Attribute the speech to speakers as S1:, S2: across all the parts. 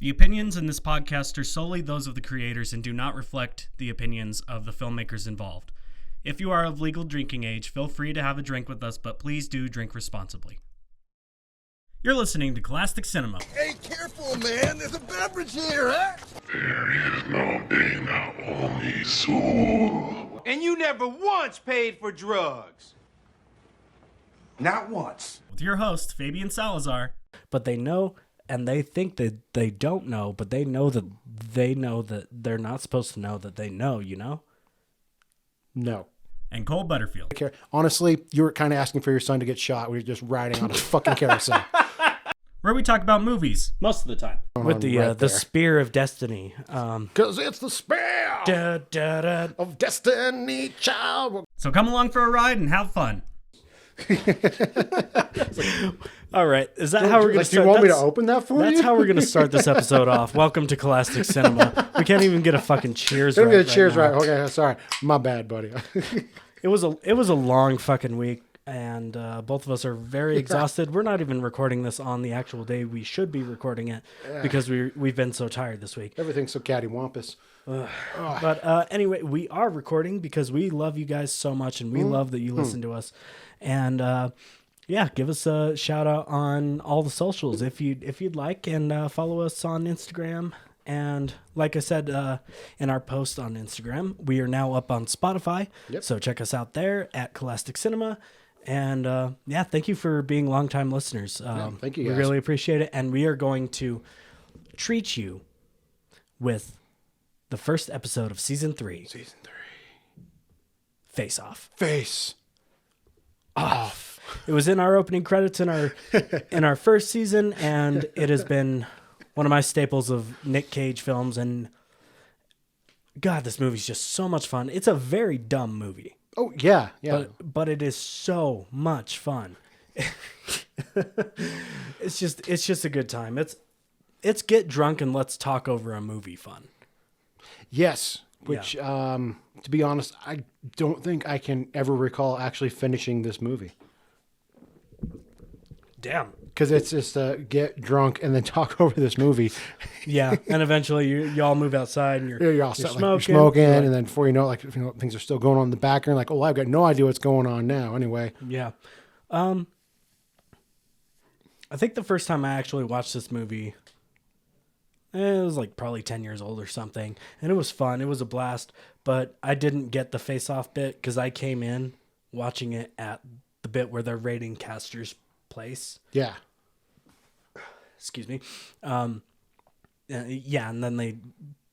S1: The opinions in this podcast are solely those of the creators and do not reflect the opinions of the filmmakers involved. If you are of legal drinking age, feel free to have a drink with us, but please do drink responsibly. You're listening to Cole-astic Cinema.
S2: Hey, careful, man. There's a beverage here, huh?
S3: There is no pena, only soul.
S4: And you never once paid for drugs.
S2: Not once.
S1: With your host, Fabian Salazar.
S5: But they know, and they think that they don't know, but they know that they're not supposed to know that they know, you know?
S6: No.
S1: And Cole Butterfield.
S6: Honestly, you were kind of asking for your son to get shot. We were just riding on a fucking carousel.
S1: Where we talk about movies.
S5: Most of the time. With the spear of destiny.
S6: Because it's the spear of destiny, child.
S1: So come along for a ride and have fun.
S5: All right. Is that how we're going to start?
S6: Do you want me to open that for you?
S5: That's how we're going to start this episode off. Welcome to Cole-astic Cinema. We can't even get a fucking cheers right.
S6: Get a cheers
S5: now.
S6: right. Okay, sorry. My bad, buddy.
S5: It was a long fucking week, and both of us are very exhausted. We're not even recording this on the actual day we should be recording it because we've been so tired this week.
S6: Everything's so cattywampus.
S5: But anyway, we are recording because we love you guys so much, and we love that you listen to us. And give us a shout out on all the socials if you'd like, and follow us on Instagram. And like I said in our post on Instagram, we are now up on Spotify.
S6: Yep.
S5: So check us out there at Cole-astic Cinema. And thank you for being longtime listeners.
S6: Thank you guys.
S5: We really appreciate it. And we are going to treat you with the first episode of season 3.
S6: Season 3.
S5: Face Off.
S6: Face
S5: Off. It was in our opening credits in our first season, and it has been one of my staples of Nick Cage films. And God, this movie's just so much fun. It's a very dumb movie.
S6: Oh yeah.
S5: But it is so much fun. It's just a good time. It's get drunk and let's talk over a movie fun.
S6: Yes. Which, to be honest, I don't think I can ever recall actually finishing this movie.
S5: Damn.
S6: Because it's just get drunk and then talk over this movie.
S5: Yeah, and eventually you all move outside and
S6: you're all set,
S5: smoking,
S6: like, you're smoking, and then before you know it, things are still going on in the background. Like, oh, I've got no idea what's going on now. Anyway.
S5: Yeah. I think the first time I actually watched this movie, it was like probably 10 years old or something, and it was fun. It was a blast, but I didn't get the face-off bit because I came in watching it at the bit where they're raiding Castor's place.
S6: Yeah.
S5: Excuse me. And then they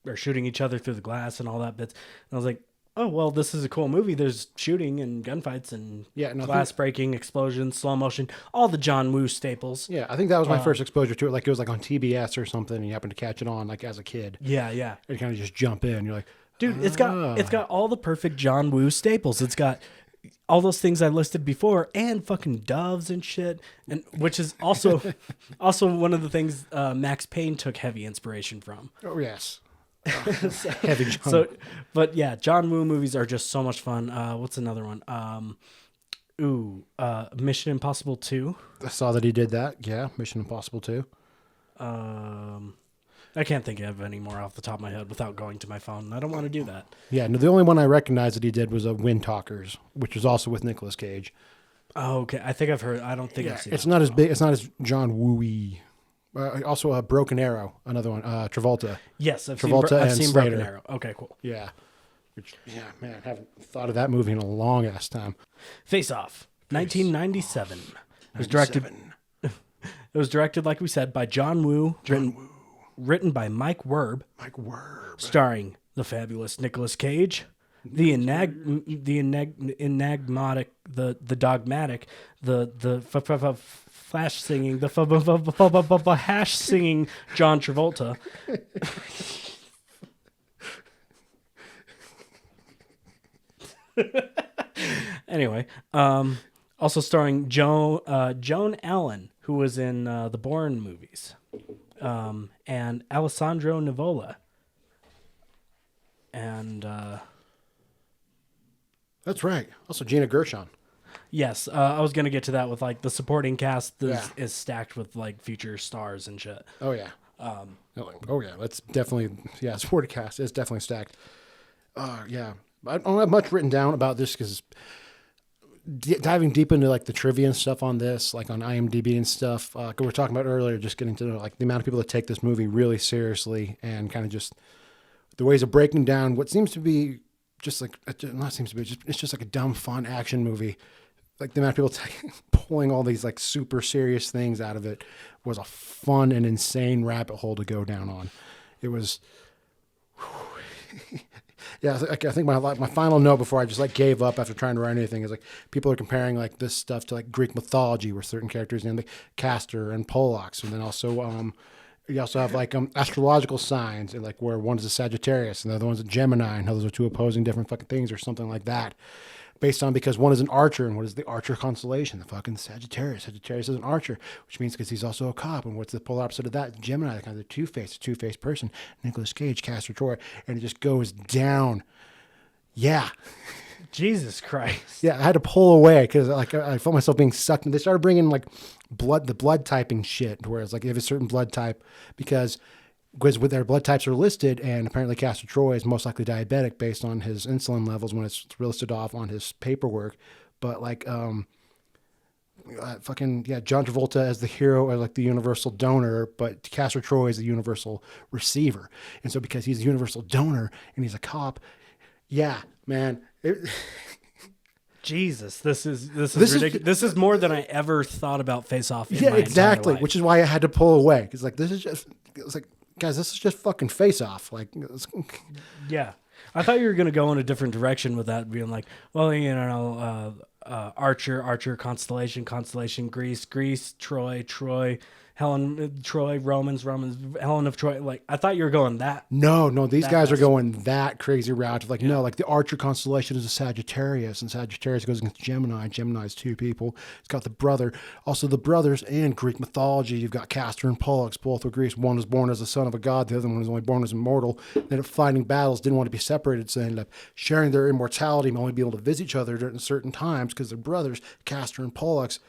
S5: are shooting each other through the glass and all that bits. And I was like, oh, well, this is a cool movie. There's shooting and gunfights and glass breaking, explosions, slow motion, all the John Woo staples.
S6: Yeah, I think that was my first exposure to it. Like, it was like on TBS or something, and you happened to catch it on, like, as a kid.
S5: Yeah.
S6: And you kind of just jump in. You're like,
S5: dude, it's got all the perfect John Woo staples. It's got all those things I listed before, and fucking doves and shit, and which is also one of the things Max Payne took heavy inspiration from.
S6: Oh yes.
S5: Heavy John. But yeah, John Woo movies are just so much fun. What's another one? Mission Impossible 2.
S6: I saw that he did that. Yeah, Mission Impossible 2.
S5: I can't think of any more off the top of my head without going to my phone. I don't want to do that.
S6: Yeah, no, the only one I recognize that he did was Wind Talkers, which was also with Nicolas Cage.
S5: Oh, okay. I think I've heard. I don't think I've seen it.
S6: It's not as big. It's not as John Woo-y. Also, Broken Arrow, another one. Travolta.
S5: Yes, I've
S6: Travolta
S5: seen Broken Arrow. Okay, cool.
S6: Yeah. Man, I haven't thought of that movie in a long ass time.
S5: Face Off, 1997. It was directed. It was directed, like we said, by John Woo. Written by Mike Werb. Starring the fabulous Nicolas Cage, the enigmatic, the dogmatic, the flash singing, the hash singing John Travolta. Anyway, also starring Joan Allen, who was in the Bourne movies, and Alessandro Nivola. And
S6: that's right. Also Gina Gershon.
S5: Yes, I was gonna get to that with like the supporting cast is stacked with like future stars and shit.
S6: Oh yeah. Oh yeah, that's definitely supporting cast is definitely stacked. Yeah, I don't have much written down about this because diving deep into like the trivia and stuff on this, like on IMDb and stuff. We were talking about earlier, just getting to know like the amount of people that take this movie really seriously and kind of just the ways of breaking down what seems to be just like not seems to be just it's just like a dumb fun action movie. Like the amount of people pulling all these like super serious things out of it was a fun and insane rabbit hole to go down on. It was, yeah. I think my final note before I just like gave up after trying to write anything is like people are comparing like this stuff to like Greek mythology where certain characters named like Castor and Pollux, and then also you also have like astrological signs and like where one is a Sagittarius and the other one's a Gemini, and how those are two opposing different fucking things or something like that. Based on because one is an archer, and what is the archer constellation? The fucking Sagittarius. Sagittarius is an archer, which means because he's also a cop. And what's the polar opposite of that? Gemini, kind of the two-faced person. Nicolas Cage, Castor Troy, and it just goes down. Yeah.
S5: Jesus Christ.
S6: Yeah, I had to pull away because like I felt myself being sucked. And they started bringing like the blood typing shit, where it's like you have a certain blood type because with their blood types are listed, and apparently Castor Troy is most likely diabetic based on his insulin levels when it's listed off on his paperwork. But like, John Travolta as the hero or like the universal donor, but Castor Troy is the universal receiver. And so because he's a universal donor and he's a cop, yeah, man.
S5: Jesus, this is ridiculous. This is more than I ever thought about Face Off. In my
S6: exactly.
S5: entire life.
S6: Which is why I had to pull away because like this is just it's like. Guys, this is just fucking Face Off. Like,
S5: yeah, I thought you were gonna go in a different direction with that, being like, well, you know, Archer, Constellation, Greece, Troy, Helen, Troy, Romans, Helen of Troy. Like, I thought you were going that.
S6: No, these guys are going that crazy route of like, no, like the Archer constellation is a Sagittarius, and Sagittarius goes against Gemini. Gemini's two people. It's got the brother. Also, the brothers in Greek mythology, you've got Castor and Pollux, both were Greeks. One was born as the son of a god, the other one was only born as immortal. They ended up fighting battles, didn't want to be separated, so they ended up sharing their immortality and only be able to visit each other during certain times because they're brothers, Castor and Pollux.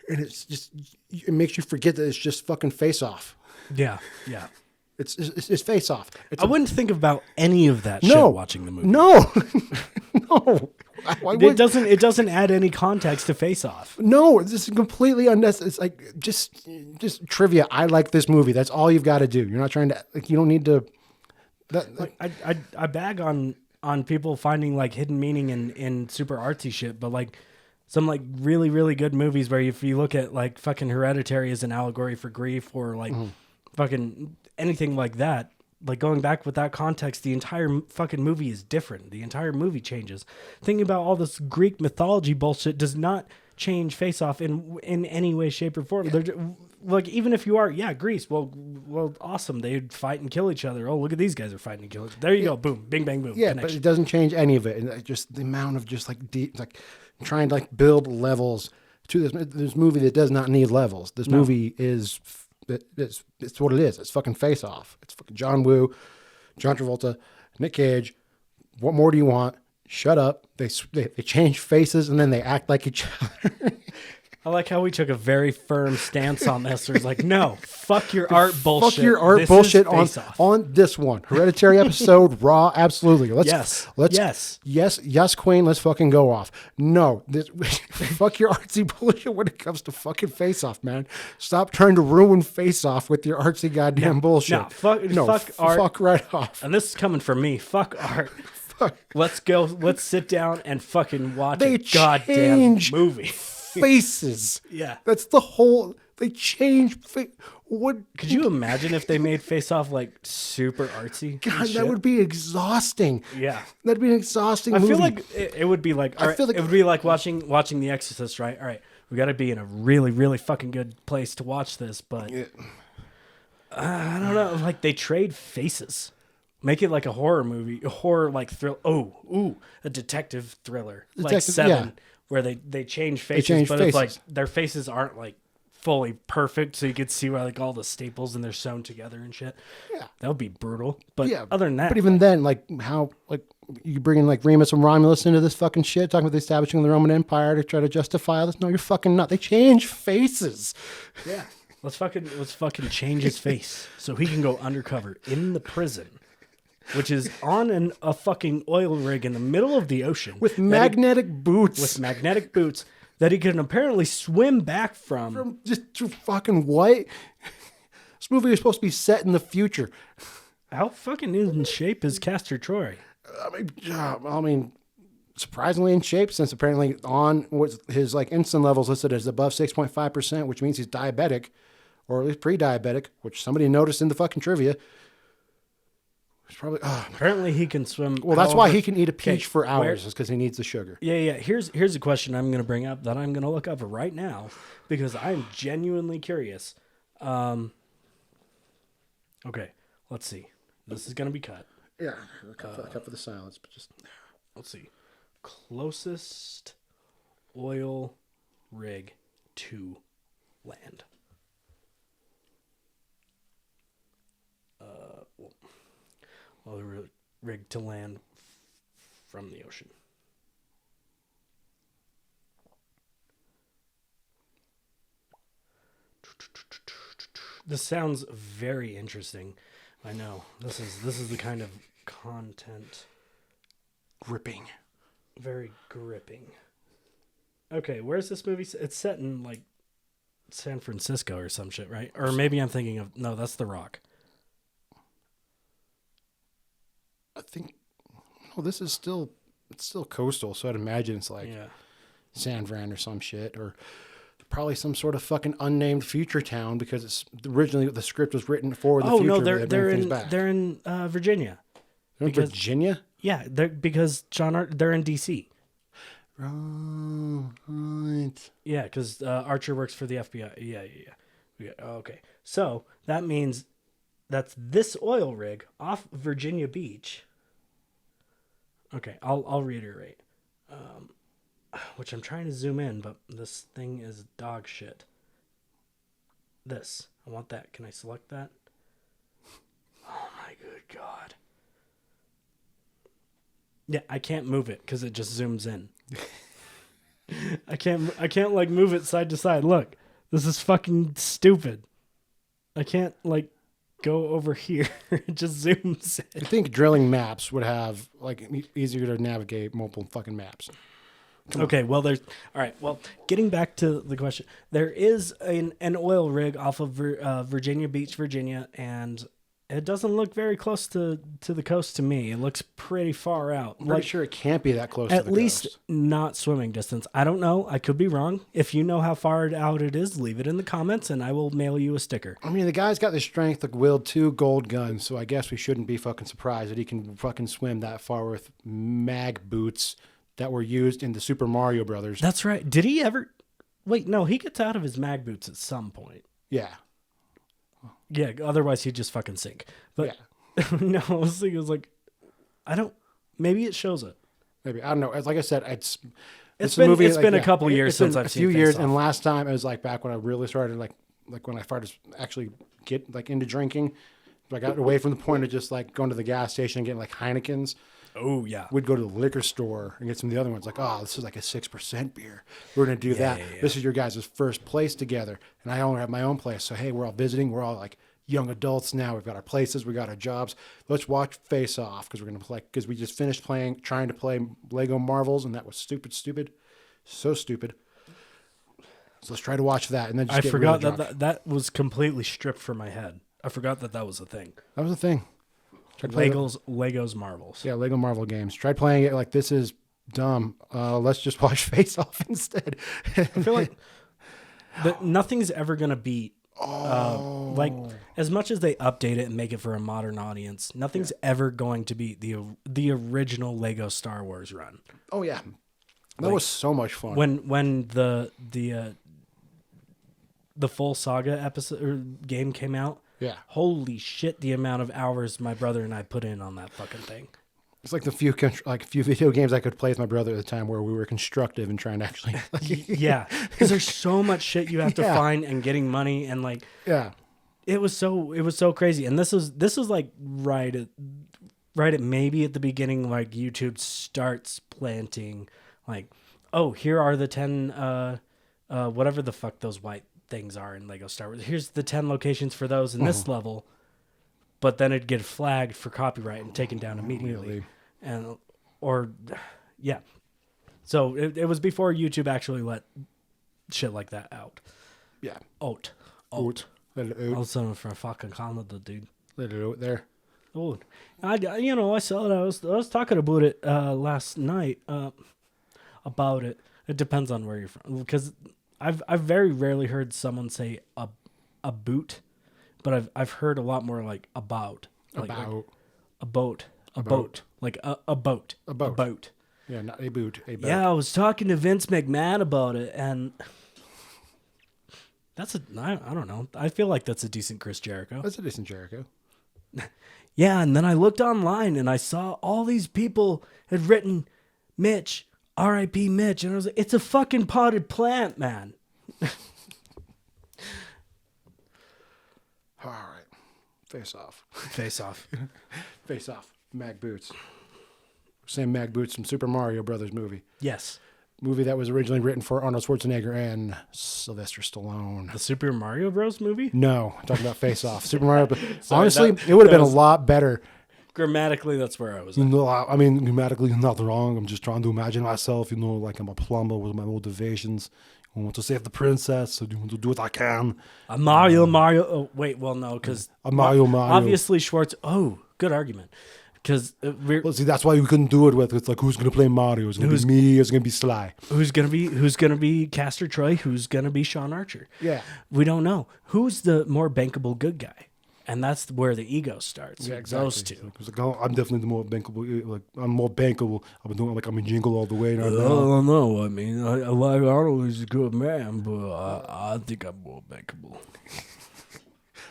S6: And it's just, it makes you forget that it's just fucking Face Off.
S5: Yeah.
S6: It's Face Off.
S5: I wouldn't think about any of that shit watching the movie.
S6: No.
S5: It doesn't add any context to Face Off.
S6: No, this is completely unnecessary. It's like, just trivia. I like this movie. That's all you've got to do. You're not trying to, like, you don't need to.
S5: I bag on people finding like hidden meaning in super artsy shit, but like, some like really, really good movies where if you look at like fucking Hereditary as an allegory for grief or like fucking anything like that, like going back with that context, the entire fucking movie is different. The entire movie changes. Thinking about all this Greek mythology bullshit does not change Face Off in any way, shape, or form. Yeah. Like, even if you are, Greece, well, awesome. They'd fight and kill each other. Oh, look at these guys are fighting and killing each other. There you go. Boom. Bing, bang, boom.
S6: Yeah,
S5: Connection.
S6: but it doesn't change any of it. And just the amount of just like deep, like trying to like build levels to this movie that does not need levels. This movie is, it's what it is. It's fucking Face Off. It's fucking John Woo, John Travolta, Nick Cage. What more do you want? Shut up. They change faces and then they act like each other.
S5: I like how we took a very firm stance on this. There's like, no, fuck your art bullshit.
S6: Fuck your art bullshit on this one. Hereditary episode, Raw, absolutely. Yes, Queen, let's fucking go off. No, fuck your artsy bullshit when it comes to fucking Face Off, man. Stop trying to ruin Face Off with your artsy goddamn bullshit.
S5: Fuck art.
S6: Fuck right off.
S5: And this is coming from me. Fuck art. Let's go. Let's sit down and fucking watch a goddamn movie.
S6: Faces.
S5: Yeah.
S6: That's the whole. They change. What
S5: could you imagine if they made Face Off like super artsy?
S6: God, that would be exhausting.
S5: Yeah,
S6: that'd be an exhausting.
S5: I
S6: movie.
S5: feel like it would be like. It would be like watching The Exorcist, right? All right, we got to be in a really, really fucking good place to watch this, but I don't know. Like they trade faces. Make it like a horror movie, a horror like thrill. A detective thriller, like Seven. Yeah. Where they change faces, it's like their faces aren't like fully perfect, so you could see where like all the staples and they're sewn together and shit. Yeah, that would be brutal. But other than that,
S6: but even then, like how like you bring in like Remus and Romulus into this fucking shit, talking about the establishing of the Roman Empire to try to justify all this. No, you're fucking not. They change faces.
S5: Yeah. Let's fucking change his face so he can go undercover in the prison, which is on a fucking oil rig in the middle of the ocean
S6: With magnetic boots.
S5: with magnetic boots that he can apparently swim back from.
S6: Just too fucking white. This movie is supposed to be set in the future.
S5: How fucking in shape is Castor Troy?
S6: I mean, surprisingly in shape, since apparently on what his like insulin levels listed as above 6.5%, which means he's diabetic, or at least pre-diabetic, which somebody noticed in the fucking trivia. It's probably
S5: Apparently he can swim.
S6: well, that's why he can eat a
S5: Okay,
S6: peach for hours, is because he needs the sugar.
S5: Yeah. Here's a question I'm going to bring up that I'm going to look up right now because I'm genuinely curious. Okay, let's see. This is going to be cut.
S6: Yeah, cut for the silence, but just
S5: Let's see. Closest oil rig to land. Oil rig to land from the ocean. This sounds very interesting. I know. This is the kind of content.
S6: gripping.
S5: Very gripping. Okay, where's this movie? It's set in like San Francisco or some shit, right? Or maybe I'm thinking of no, that's The Rock.
S6: I think this is still coastal, so I'd imagine it's like
S5: Yeah.
S6: San Fran or some shit, or probably some sort of fucking unnamed future town because it's originally the script was written for the
S5: Oh
S6: future.
S5: no,
S6: but they bring things back.
S5: they're in Virginia.
S6: They're in
S5: because-
S6: Virginia.
S5: Yeah, because they're in DC.
S6: Oh, right.
S5: Yeah, because Archer works for the FBI. Yeah. Okay, so that means that's this oil rig off Virginia Beach. Okay, I'll reiterate. Which I'm trying to zoom in, but this thing is dog shit. This. I want that. Can I select that? Oh my good God. Yeah, I can't move it because it just zooms in. I can't like move it side to side. Look, this is fucking stupid. I can't like go over here. It just zooms in.
S6: I think drilling maps would have like easier to navigate multiple fucking maps.
S5: Okay, well, all right. Well, getting back to the question, there is an oil rig off of Virginia Beach, Virginia, and it doesn't look very close to the coast to me. It looks pretty far out.
S6: I'm pretty sure it can't be that close to the
S5: At least
S6: coast.
S5: not swimming distance. I don't know. I could be wrong. If you know how far out it is, leave it in the comments, and I will mail you a sticker.
S6: I mean, the guy's got the strength of wield 2 gold guns, so I guess we shouldn't be fucking surprised that he can fucking swim that far with mag boots that were used in the Super Mario Brothers.
S5: That's right. Did he ever? Wait, no. He gets out of his mag boots at some point.
S6: Yeah.
S5: Yeah. Otherwise, he'd just fucking sink. But no, I was thinking, I don't. Maybe it shows it.
S6: Maybe. I don't know. Like I said,
S5: It's
S6: a
S5: been
S6: movie,
S5: it's
S6: like,
S5: been a
S6: yeah,
S5: couple years
S6: it's been
S5: since I've
S6: a
S5: seen
S6: few
S5: Face
S6: years,
S5: Off.
S6: and last time it was like back when I really started like when I started actually get like into drinking. I got away from the point of just like going to the gas station and getting like Heinekens.
S5: Oh yeah.
S6: We'd go to the liquor store and get some of the other ones. Like, oh, this is like a 6% beer. We're gonna do that.
S5: yeah.
S6: This is your guys' first place together, and I only have my own place. So hey, we're all visiting. We're all like young adults now. We've got our places. We got our jobs. Let's watch Face Off because we're gonna play. Because we just finished trying to play Lego Marvels, and that was stupid, so stupid. So let's try to watch that, and then just
S5: I
S6: get
S5: forgot
S6: really drunk.
S5: that was completely stripped from my head. I forgot that was a thing.
S6: That was a thing. Tried playing-
S5: Legos Marvels.
S6: Yeah, Lego Marvel games. Tried playing it like this is dumb. Let's just watch Face Off instead.
S5: I feel like nothing's ever gonna beat. Like as much as they update it and make it for a modern audience, nothing's ever going to beat the original Lego Star Wars run.
S6: Oh yeah, that was so much fun.
S5: When the full saga episode or game came out.
S6: Yeah.
S5: Holy shit! The amount of hours my brother and I put in on that fucking thing.
S6: It's like the few video games I could play with my brother at the time where we were constructive and trying to actually.
S5: Yeah, because there's so much shit you have to
S6: Yeah.
S5: find and getting money and like
S6: Yeah.
S5: it was so crazy. And this was like right at maybe at the beginning, like YouTube starts planting like, oh, here are the 10 whatever the fuck those white things are in Lego Star Wars. Here's the 10 locations for those in this level, but then it'd get flagged for copyright and taken down immediately. And yeah. So it was before YouTube actually let shit like that out.
S6: Yeah.
S5: Out.
S6: Let it
S5: All of
S6: out.
S5: a sudden from fucking Canada, dude.
S6: Let it out there.
S5: Oh, I saw it. I was talking about it last night. About it. It depends on where you're from, because I've very rarely heard someone say a boot, but I've heard a lot more like about, like a boat, like a boat.
S6: Yeah, not a boot. A boat.
S5: Yeah, I was talking to Vince McMahon about it, and I don't know. I feel like that's a decent Chris Jericho.
S6: That's a decent Jericho.
S5: Yeah, and then I looked online and I saw all these people had written Mitch, R.I.P. Mitch, and I was like, it's a fucking potted plant, man.
S6: All right. Face off.
S5: Face off.
S6: Face off. Mag Boots. Sam Mag Boots from Super Mario Brothers movie.
S5: Yes.
S6: Movie that was originally written for Arnold Schwarzenegger and Sylvester Stallone.
S5: The Super Mario Bros. Movie?
S6: No, I'm talking about Face Off. Super Mario.
S5: Sorry,
S6: Honestly,
S5: that
S6: it would have been a
S5: was-
S6: lot better.
S5: Grammatically, that's where I was at.
S6: No, I mean, grammatically, not wrong. I'm just trying to imagine myself, like I'm a plumber with my motivations. I want to save the princess, so I want to do what I can.
S5: A Mario. Oh, wait, well, no, because
S6: A Mario.
S5: obviously Schwartz. Oh, good argument. Because
S6: Well, see, that's why we couldn't do it with. It's like, who's going to play Mario? Is it going to be me? Or is it going to be Sly?
S5: who's gonna be Castor Troy? Who's gonna be Sean Archer?
S6: Yeah.
S5: We don't know who's the more bankable good guy, and that's where the ego starts.
S6: Yeah,
S5: with
S6: exactly.
S5: Those two.
S6: It's like, oh, I'm definitely the more bankable. Like, I'm more bankable. I've been doing I'm in jingle all the way. Right
S5: I
S6: now.
S5: don't know. I mean, I like Arnold. He's a good man, but I think I'm more bankable.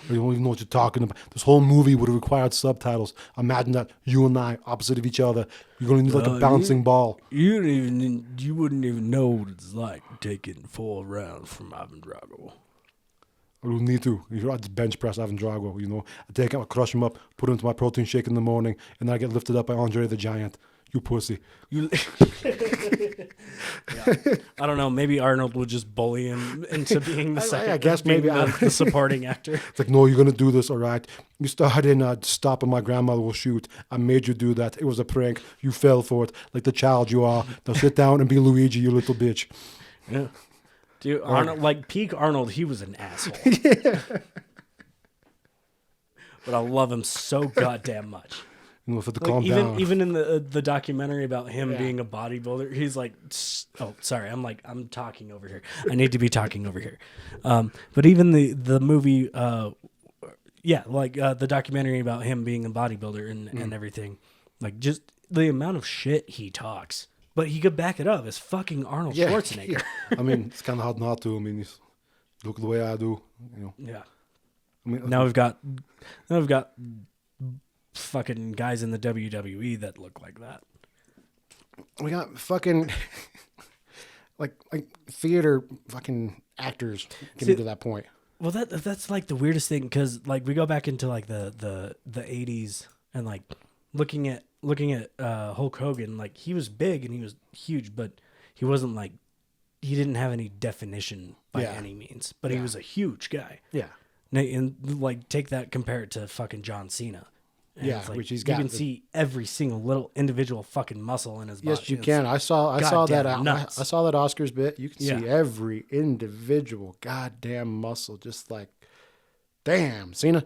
S6: You don't even know what you're talking about. This whole movie would have required subtitles. Imagine that you and I opposite of each other. You're going to need like a bouncing ball.
S5: You wouldn't even know what it's like taking 4 rounds from Ivan Drago.
S6: I don't need to. I just bench press Ivan Drago. I take him, I crush him up, put him into my protein shake in the morning, and then I get lifted up by Andre the Giant. You pussy.
S5: Yeah. I don't know. Maybe Arnold would just bully him into being the second.
S6: I guess
S5: being
S6: maybe
S5: the supporting actor.
S6: It's like, no, you're going to do this, all right? You started in stopping my grandmother will shoot. I made you do that. It was a prank. You fell for it like the child you are. Now sit down and be Luigi, you little bitch.
S5: Yeah. Dude, Arnold, like peak Arnold, he was an asshole. But I love him so goddamn much.
S6: For the
S5: Like,
S6: calm down.
S5: even in the documentary about him being a bodybuilder, he's like, oh, sorry, I'm talking over here. I need to be talking over here. But even the movie, the documentary about him being a bodybuilder and everything, like just the amount of shit he talks, but he could back it up. It's fucking Arnold Schwarzenegger.
S6: I mean, it's kind of hard not to. I mean, look the way I do.
S5: Yeah.
S6: I mean,
S5: Now we've got fucking guys in the WWE that look like that.
S6: we got fucking like theater fucking actors getting to that point.
S5: Well, that's like the weirdest thing, because like we go back into like the 80s and like looking at Hulk Hogan, like he was big and he was huge, but he wasn't like, he didn't have any definition by any means, but he was a huge guy.
S6: Yeah.
S5: And like take that, compare it to fucking John Cena. And
S6: Yeah,
S5: it's like,
S6: which he's
S5: you
S6: got
S5: can see every single little individual fucking muscle in his body.
S6: Yes, you can. I saw that.
S5: goddamn nuts.
S6: I saw that Oscars bit. You can see
S5: Yeah.
S6: every individual goddamn muscle. Just like, damn, Cena.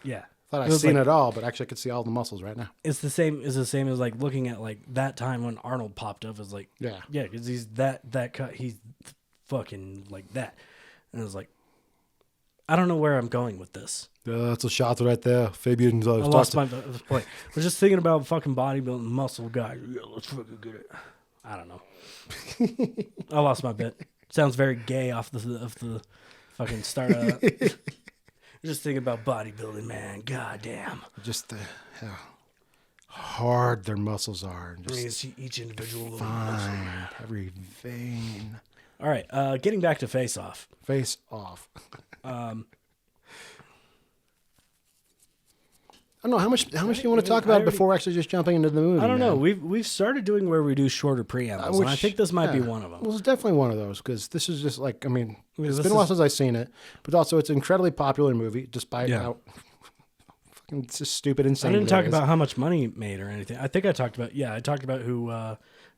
S5: Yeah.
S6: Thought
S5: It
S6: I'd
S5: was
S6: seen
S5: like-
S6: it all, but actually I could see all the muscles right now.
S5: It's the same as like looking at like that time when Arnold popped up. Is like,
S6: Yeah.
S5: because he's that cut. He's fucking like that, and I was like, I don't know where I'm going with this.
S6: That's a shot right there. Fabian.
S5: I lost my point. I was just thinking about fucking bodybuilding muscle guy. Yeah, let's fucking get it. I don't know. I lost my bit. Sounds very gay off the fucking start of that. Just thinking about bodybuilding, man. God damn.
S6: Just how hard their muscles are. And
S5: I mean,
S6: just
S5: it's each individual little muscle.
S6: fine. Every vein.
S5: All right, getting back to Face Off.
S6: Face off. I don't know how much. How much do you want to talk about before actually just jumping into the movie?
S5: I don't know.
S6: man?
S5: We've started doing where we do shorter preambles, and I think this might be one of them.
S6: Well, it's definitely one of those because this is just like, I mean, it's
S5: This
S6: been a while
S5: is-
S6: since I've seen it, but also it's an incredibly popular movie despite
S5: Yeah.
S6: how fucking it's just stupid, insane.
S5: I didn't
S6: it
S5: talk
S6: is.
S5: about how much money it made or anything. I think I talked about I talked about who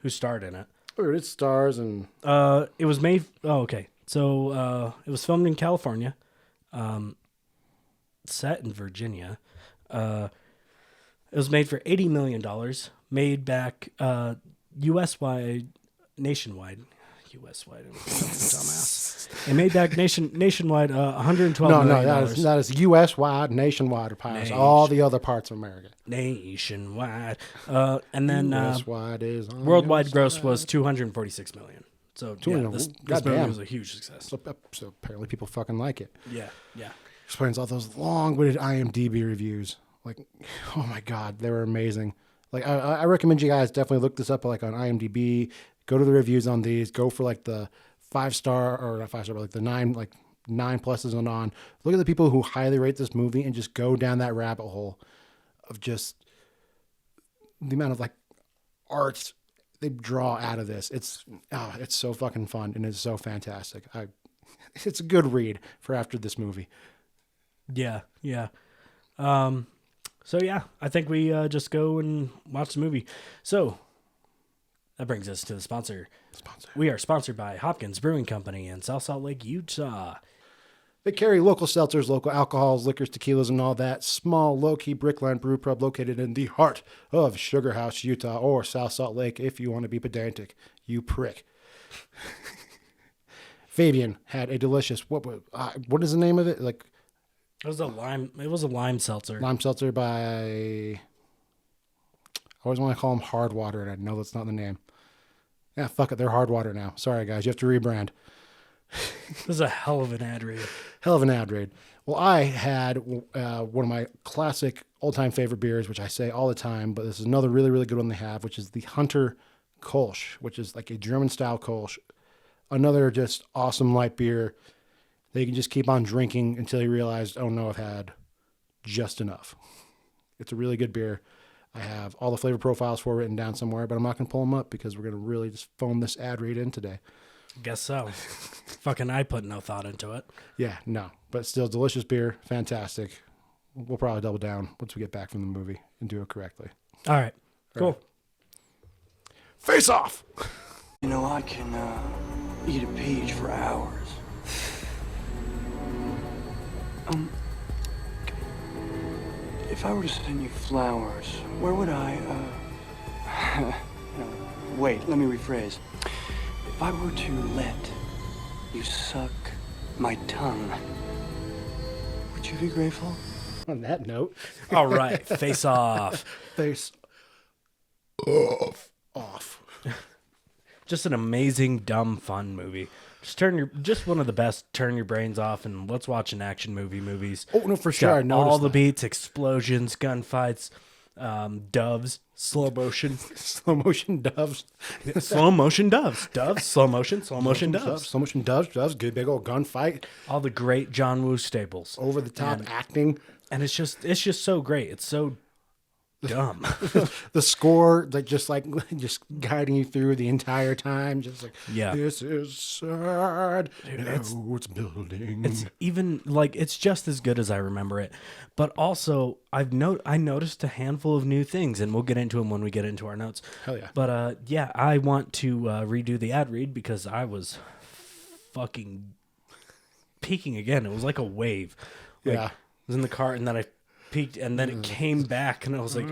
S5: starred in it.
S6: Or its stars and
S5: It was made. Oh, okay. So it was filmed in California, set in Virginia. It was made for $80 million. Made back U.S. wide, nationwide. U.S. wide, I'm a dumbass. It made back nationwide $112
S6: no,
S5: million.
S6: that is U.S. wide, nationwide, applies all the other parts of America.
S5: Nationwide. And then
S6: U.S. wide is on
S5: worldwide
S6: your
S5: gross
S6: side.
S5: was $246 million. So yeah, this movie
S6: goddamn.
S5: was a huge success.
S6: So apparently people fucking like it.
S5: Yeah, yeah.
S6: Explains all those long-winded IMDb reviews. Like, oh my god, they were amazing. Like, I recommend you guys definitely look this up, like on IMDb. Go to the reviews on these. Go for like the 5-star or not 5-star, but like the 9 pluses and on. Look at the people who highly rate this movie and just go down that rabbit hole of just the amount of like art they draw out of this. It's so fucking fun and it's so fantastic. It's a good read for after this movie.
S5: Yeah, yeah. So yeah, I think we just go and watch the movie. So that brings us to the sponsor. We are sponsored by Hopkins Brewing Company in South Salt Lake, Utah.
S6: They carry local seltzers, local alcohols, liquors, tequilas, and all that. Small, low-key brickline brew pub located in the heart of Sugar House, Utah, or South Salt Lake if you want to be pedantic, you prick. Fabian had a delicious, what is the name of it? Like
S5: It was a lime seltzer.
S6: lime seltzer by, I always want to call them Hard Water, and I know that's not the name. Yeah, fuck it, they're Hard Water now. Sorry, guys, you have to rebrand.
S5: This is a hell of an ad read.
S6: Hell of an ad read. Well, I had one of my classic all-time favorite beers, which I say all the time, but this is another really, really good one they have, which is the Hunter Kolsch, which is like a German-style Kolsch. Another just awesome light beer that you can just keep on drinking until you realize, oh no, I've had just enough. It's a really good beer. I have all the flavor profiles for it written down somewhere, but I'm not going to pull them up because we're going to really just phone this ad read in today.
S5: Guess so. Fucking I put no thought into it.
S6: Yeah, no, but still delicious beer, fantastic. We'll probably double down once we get back from the movie and do it correctly.
S5: All right. Cool.
S6: Face off!
S7: You know, I can eat a peach for hours. If I were to send you flowers, where would I, no, wait, let me rephrase. If I were to let you suck my tongue, would you be grateful?
S6: On that note,
S5: All right. Face off.
S6: face off.
S5: Just an amazing, dumb, fun movie. Just one of the best. Turn your brains off and let's watch an action movies.
S6: Oh, no, for
S5: It's
S6: sure.
S5: got
S6: I noticed
S5: all the
S6: that.
S5: beats, explosions, gunfights, doves, slow motion,
S6: Slow motion doves.
S5: slow motion doves, slow motion doves.
S6: Slow motion doves. Good big old gunfight.
S5: All the great John Woo staples.
S6: Over the top acting.
S5: And it's just so great. It's so dumb.
S6: The score, just guiding you through the entire time. Just like,
S5: Yeah.
S6: this is sad. It's building.
S5: It's even like it's just as good as I remember it, but also I noticed a handful of new things, and we'll get into them when we get into our notes.
S6: Hell yeah.
S5: But yeah, I want to redo the ad read because I was fucking peaking again. It was like a wave. Like,
S6: Yeah.
S5: I was in the car, and then I peaked, and then it came back, and I was like,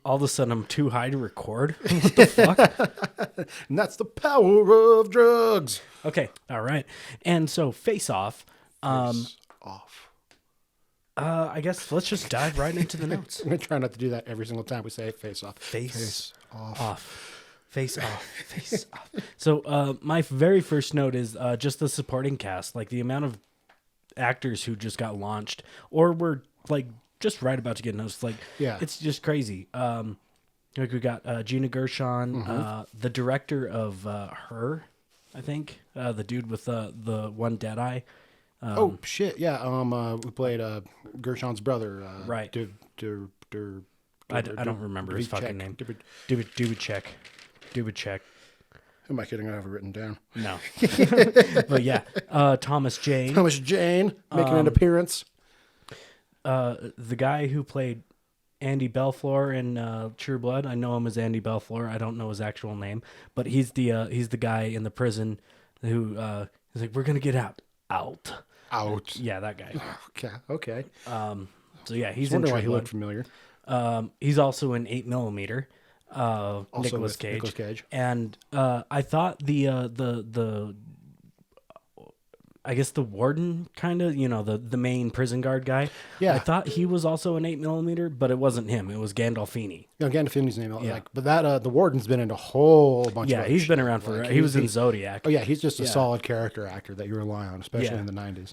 S5: all of a sudden I'm too high to record. What the fuck?
S6: And that's the power of drugs.
S5: Okay, all right. And so Face Off.
S6: Off.
S5: I guess let's just dive right into the notes.
S6: I'm going to try not to do that every single time we say face off.
S5: Face
S6: off.
S5: off. Face off. Face off. So my very first note is just the supporting cast, like the amount of actors who just got launched or were like just right about to get noticed. Like,
S6: Yeah.
S5: it's just crazy. Like we got Gina Gershon, the director of Her, I think, the dude with the one dead eye.
S6: Oh shit! Yeah. Who played Gershon's brother?
S5: Right. I don't remember his fucking name. Dubicek.
S6: Who am I kidding? I have it written down.
S5: No. But yeah, Thomas Jane.
S6: Thomas Jane making an appearance.
S5: The guy who played Andy Belflor in True Blood. I know him as Andy Belflor. I don't know his actual name, but he's the guy in the prison who is like, we're gonna get out.
S6: Out.
S5: Yeah, that guy.
S6: Okay.
S5: So yeah, he's
S6: I
S5: in
S6: wonder
S5: True
S6: why he
S5: Blood.
S6: looked familiar.
S5: He's also in 8mm. Nicolas
S6: with
S5: Cage.
S6: Nicolas Cage.
S5: And I thought the I guess the warden kind of, the main prison guard guy.
S6: Yeah.
S5: I thought he was also an 8mm, but it wasn't him. It was Gandolfini.
S6: No, Gandolfini's name.
S5: Yeah.
S6: But that the warden's been in a whole bunch.
S5: Yeah,
S6: of
S5: he's
S6: shit.
S5: been around for. He was in Zodiac.
S6: Oh yeah, he's just a
S5: Yeah.
S6: solid character actor that you rely on, especially
S5: Yeah.
S6: in the 90s.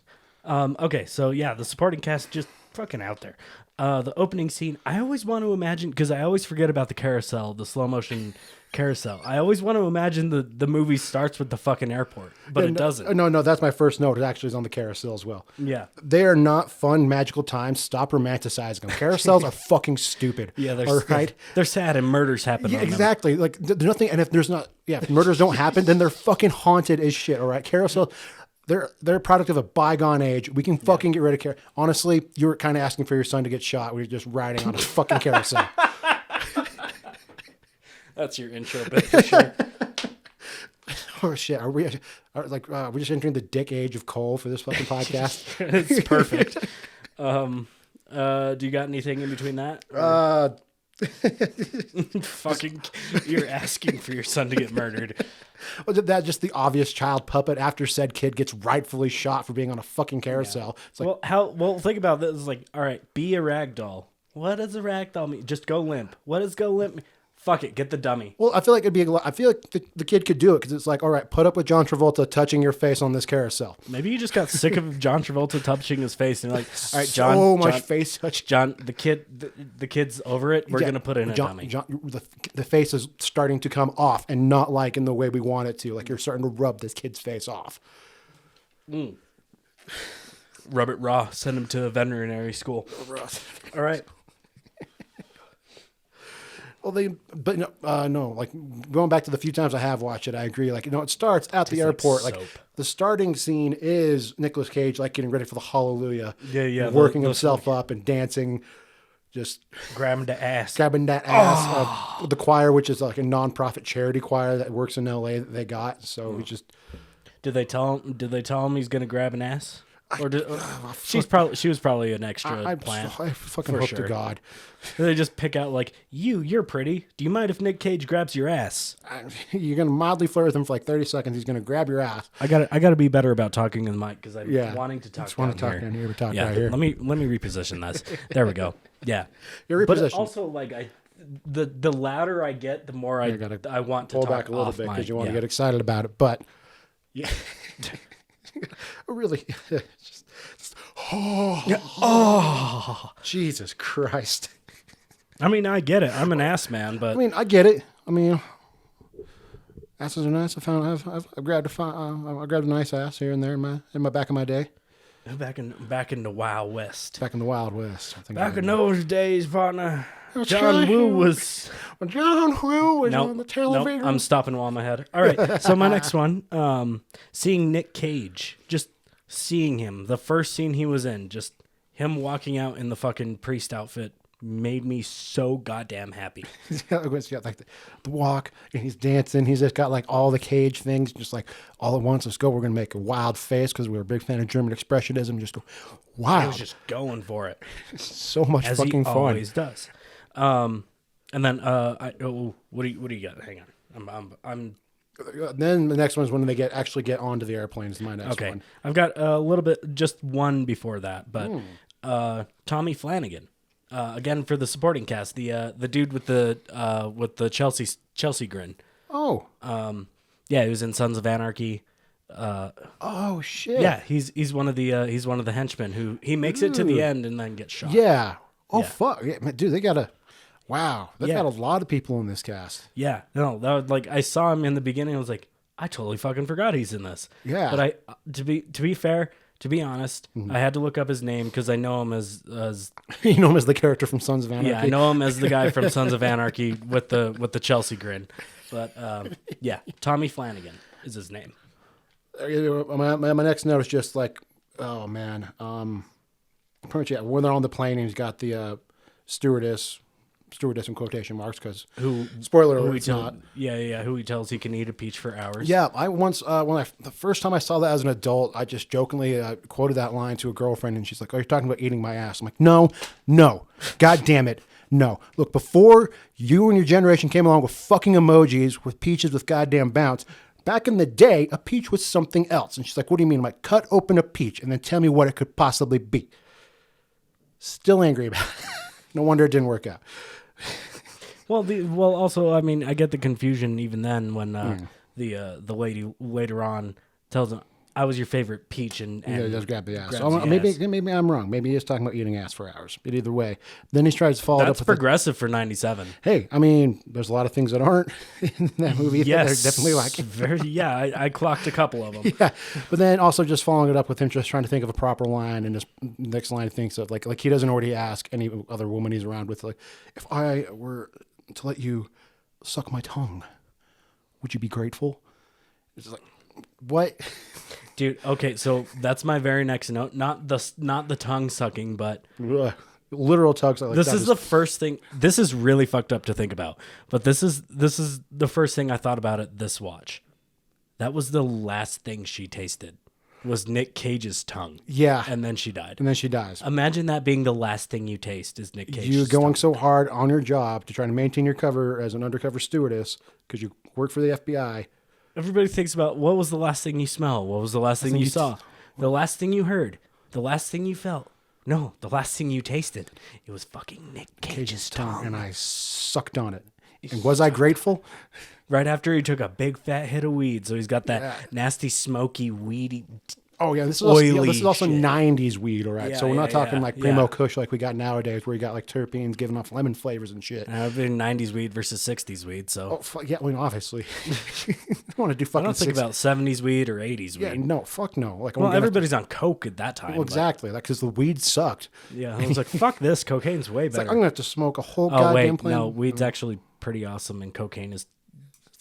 S5: Okay, so yeah, the supporting cast just fucking out there. The opening scene, I always want to imagine, because I always forget about the carousel, the slow motion carousel. I always want to imagine the movie starts with the fucking airport, but it doesn't.
S6: No, that's my first note. It actually is on the carousel as well.
S5: Yeah.
S6: They are not fun, magical times. Stop romanticizing them. Carousels are fucking stupid.
S5: Yeah,
S6: all right.
S5: They're sad and murders happen.
S6: Yeah,
S5: on them.
S6: exactly. Like there's nothing, and if there's not, if murders don't happen, then they're fucking haunted as shit. All right, carousel. They're a product of a bygone age. We can fucking get rid of carousel. Honestly, you were kind of asking for your son to get shot. We were just riding on a fucking carousel.
S5: That's your intro bit for sure.
S6: Oh shit! Are we just entering the dick age of Cole for this fucking podcast?
S5: It's perfect. Do you got anything in between that? Fucking, you're asking for your son to get murdered.
S6: Was that just the obvious child puppet after said kid gets rightfully shot for being on a fucking carousel? It's like,
S5: Well, think about this. It's like, all right, be a rag doll. What does a rag doll mean? Just go limp. What does go limp mean? Fuck it, get the dummy.
S6: well, I feel like I feel like the kid could do it because it's like, all right, put up with John Travolta touching your face on this carousel.
S5: Maybe you just got sick of John Travolta touching his face and you're like, all right, John.
S6: So much
S5: John,
S6: face touch.
S5: John, the kid's over it. We're gonna put in a dummy.
S6: The face is starting to come off and not like in the way we want it to. Like you're starting to rub this kid's face off.
S5: Rub it raw. Send him to a veterinary school. All right.
S6: Well, no, like going back to the few times I have watched it, I agree. Like, it starts at the airport. Like,
S5: soap.
S6: the starting scene is Nicolas Cage, like getting ready for the Hallelujah.
S5: Yeah.
S6: Working himself up and dancing, just
S5: Grabbing the ass.
S6: grabbing that ass of the choir, which is like a non-profit charity choir that works in LA that they got. So we just,
S5: Did they tell him he's gonna grab an ass? Or she was probably an extra plant.
S6: I fucking
S5: for
S6: hope
S5: sure.
S6: to God.
S5: They just pick out like, you're pretty. Do you mind if Nick Cage grabs your ass?
S6: You're going to mildly flirt with him for like 30 seconds. He's going to grab your ass.
S5: I gotta be better about talking in the mic because I'm wanting to talk.
S6: Just want to talk down here. Talk right here.
S5: Let me reposition this. There we go. Yeah.
S6: You're
S5: But
S6: repositioned.
S5: also like the louder I get, the more I want to
S6: pull
S5: talk
S6: back a little
S5: off
S6: bit because
S5: mic.
S6: you want to
S5: Yeah.
S6: get excited about it. But yeah, really, Jesus Christ.
S5: I mean, I get it. I'm an ass man, but
S6: I mean, I get it. I mean, asses are nice. I've grabbed I grabbed a nice ass here and there in my back of my day.
S5: back in the Wild West.
S6: Back in the Wild West. I think
S5: Back in those days, partner,
S6: That's
S5: John
S6: right.
S5: Woo was.
S6: when John Woo was on the
S5: Nope,
S6: television.
S5: I'm stopping while I'm ahead. All right, so my next one, seeing Nick Cage, just seeing him, the first scene he was in, just him walking out in the fucking priest outfit made me so goddamn happy.
S6: He's got like the walk and he's dancing. He's just got like all the Cage things, just like all at once. Let's go. We're gonna make a wild face because we're a big fan of German expressionism. Just go
S5: He
S6: wild.
S5: was just going for it,
S6: so much
S5: as
S6: fucking
S5: he
S6: fun.
S5: always does. And then what do you got? Hang on, I'm
S6: Then the next one is when they actually get onto the airplane. Is my next
S5: okay.
S6: one.
S5: I've got a little bit, just one before that, but Tommy Flanagan. Again for the supporting cast, the dude with the Chelsea grin.
S6: Oh,
S5: Yeah, he was in Sons of Anarchy.
S6: oh shit.
S5: Yeah, he's one of the henchmen who he makes it to the end and then gets shot.
S6: Yeah. Oh
S5: Yeah.
S6: fuck. Yeah, man, dude, they got a. Wow, they've
S5: Yeah.
S6: got a lot of people in this cast.
S5: Yeah, no, that was like I saw him in the beginning. I was like, I totally fucking forgot he's in this.
S6: Yeah.
S5: but to be fair, To be honest, I had to look up his name because I know him as
S6: You know him as the character from Sons of Anarchy.
S5: yeah, I know him as the guy from Sons of Anarchy with the Chelsea grin. But yeah, Tommy Flanagan is his name.
S6: My next note is just like, oh man, pretty much, yeah, when they're on the plane and he's got the stewardess in quotation marks because spoiler alert, it's not.
S5: Yeah, who he tells he can eat a peach for hours.
S6: Yeah, I once the first time I saw that as an adult, I just jokingly quoted that line to a girlfriend, and she's like, "Oh, you're talking about eating my ass?" I'm like, "No, God damn it, no." Look, before you and your generation came along with fucking emojis with peaches with goddamn bounce. Back in the day, a peach was something else. And she's like, "What do you mean?" I'm like, "Cut open a peach and then tell me what it could possibly be." Still angry about it. No wonder it didn't work out.
S5: Well, also, I mean, I get the confusion even then when the lady later on tells him, "I was your favorite peach," and
S6: Yeah, just grab the ass.
S5: grabs
S6: So
S5: the
S6: maybe
S5: ass.
S6: maybe I'm wrong. Maybe he's talking about eating ass for hours. But either way, then he tries to follow it
S5: That's
S6: up with
S5: progressive for '97.
S6: hey, I mean, there's a lot of things that aren't in that movie.
S5: Yes,
S6: They're definitely like
S5: very. Yeah, I clocked a couple of them.
S6: yeah. But then also just following it up with him just trying to think of a proper line, and just next line he thinks of like he doesn't already ask any other woman he's around with, like, if I were to let you suck my tongue, would you be grateful? It's just like, what?
S5: Dude, okay, so that's my very next note. Not the tongue sucking, but
S6: Ugh. Literal tugs. Like,
S5: this
S6: that
S5: is the first thing. This is really fucked up to think about, but this is the first thing I thought about at this watch. That was the last thing she tasted, was Nick Cage's tongue.
S6: Yeah.
S5: And then she died.
S6: And then she dies.
S5: Imagine that being the last thing you taste is Nick Cage's
S6: You're going
S5: tongue.
S6: so hard on your job to try to maintain your cover as an undercover stewardess because you work for the FBI.
S5: Everybody thinks about what was the last thing you smelled? What was the last thing you saw? The last thing you heard? The last thing you felt? No, the last thing you tasted. It was fucking Nick Cage's tongue.
S6: And I sucked on it. And was I grateful?
S5: Right after he took a big fat hit of weed, so he's got that nasty, smoky, weedy.
S6: Oh yeah, this is also,
S5: Oily
S6: this is also
S5: shit.
S6: 90s weed, all right.
S5: Yeah,
S6: So we're not
S5: yeah,
S6: talking
S5: yeah,
S6: like Primo
S5: yeah.
S6: Kush like we got nowadays, where you got like terpenes giving off lemon flavors and shit.
S5: I've been '90s weed versus '60s weed, so
S6: Yeah, well, obviously, I don't want to do
S5: I
S6: fucking.
S5: don't think
S6: 60s.
S5: about '70s weed or '80s weed.
S6: Yeah, no, fuck no. Like,
S5: Well, everybody's on coke at that time.
S6: Well, exactly, like because the weed sucked.
S5: But, yeah, I was like, "Fuck this! Cocaine's way
S6: It's like
S5: better."
S6: I'm gonna have to smoke a whole
S5: Oh
S6: goddamn
S5: wait,
S6: plant.
S5: no, weed's actually pretty awesome, and cocaine is.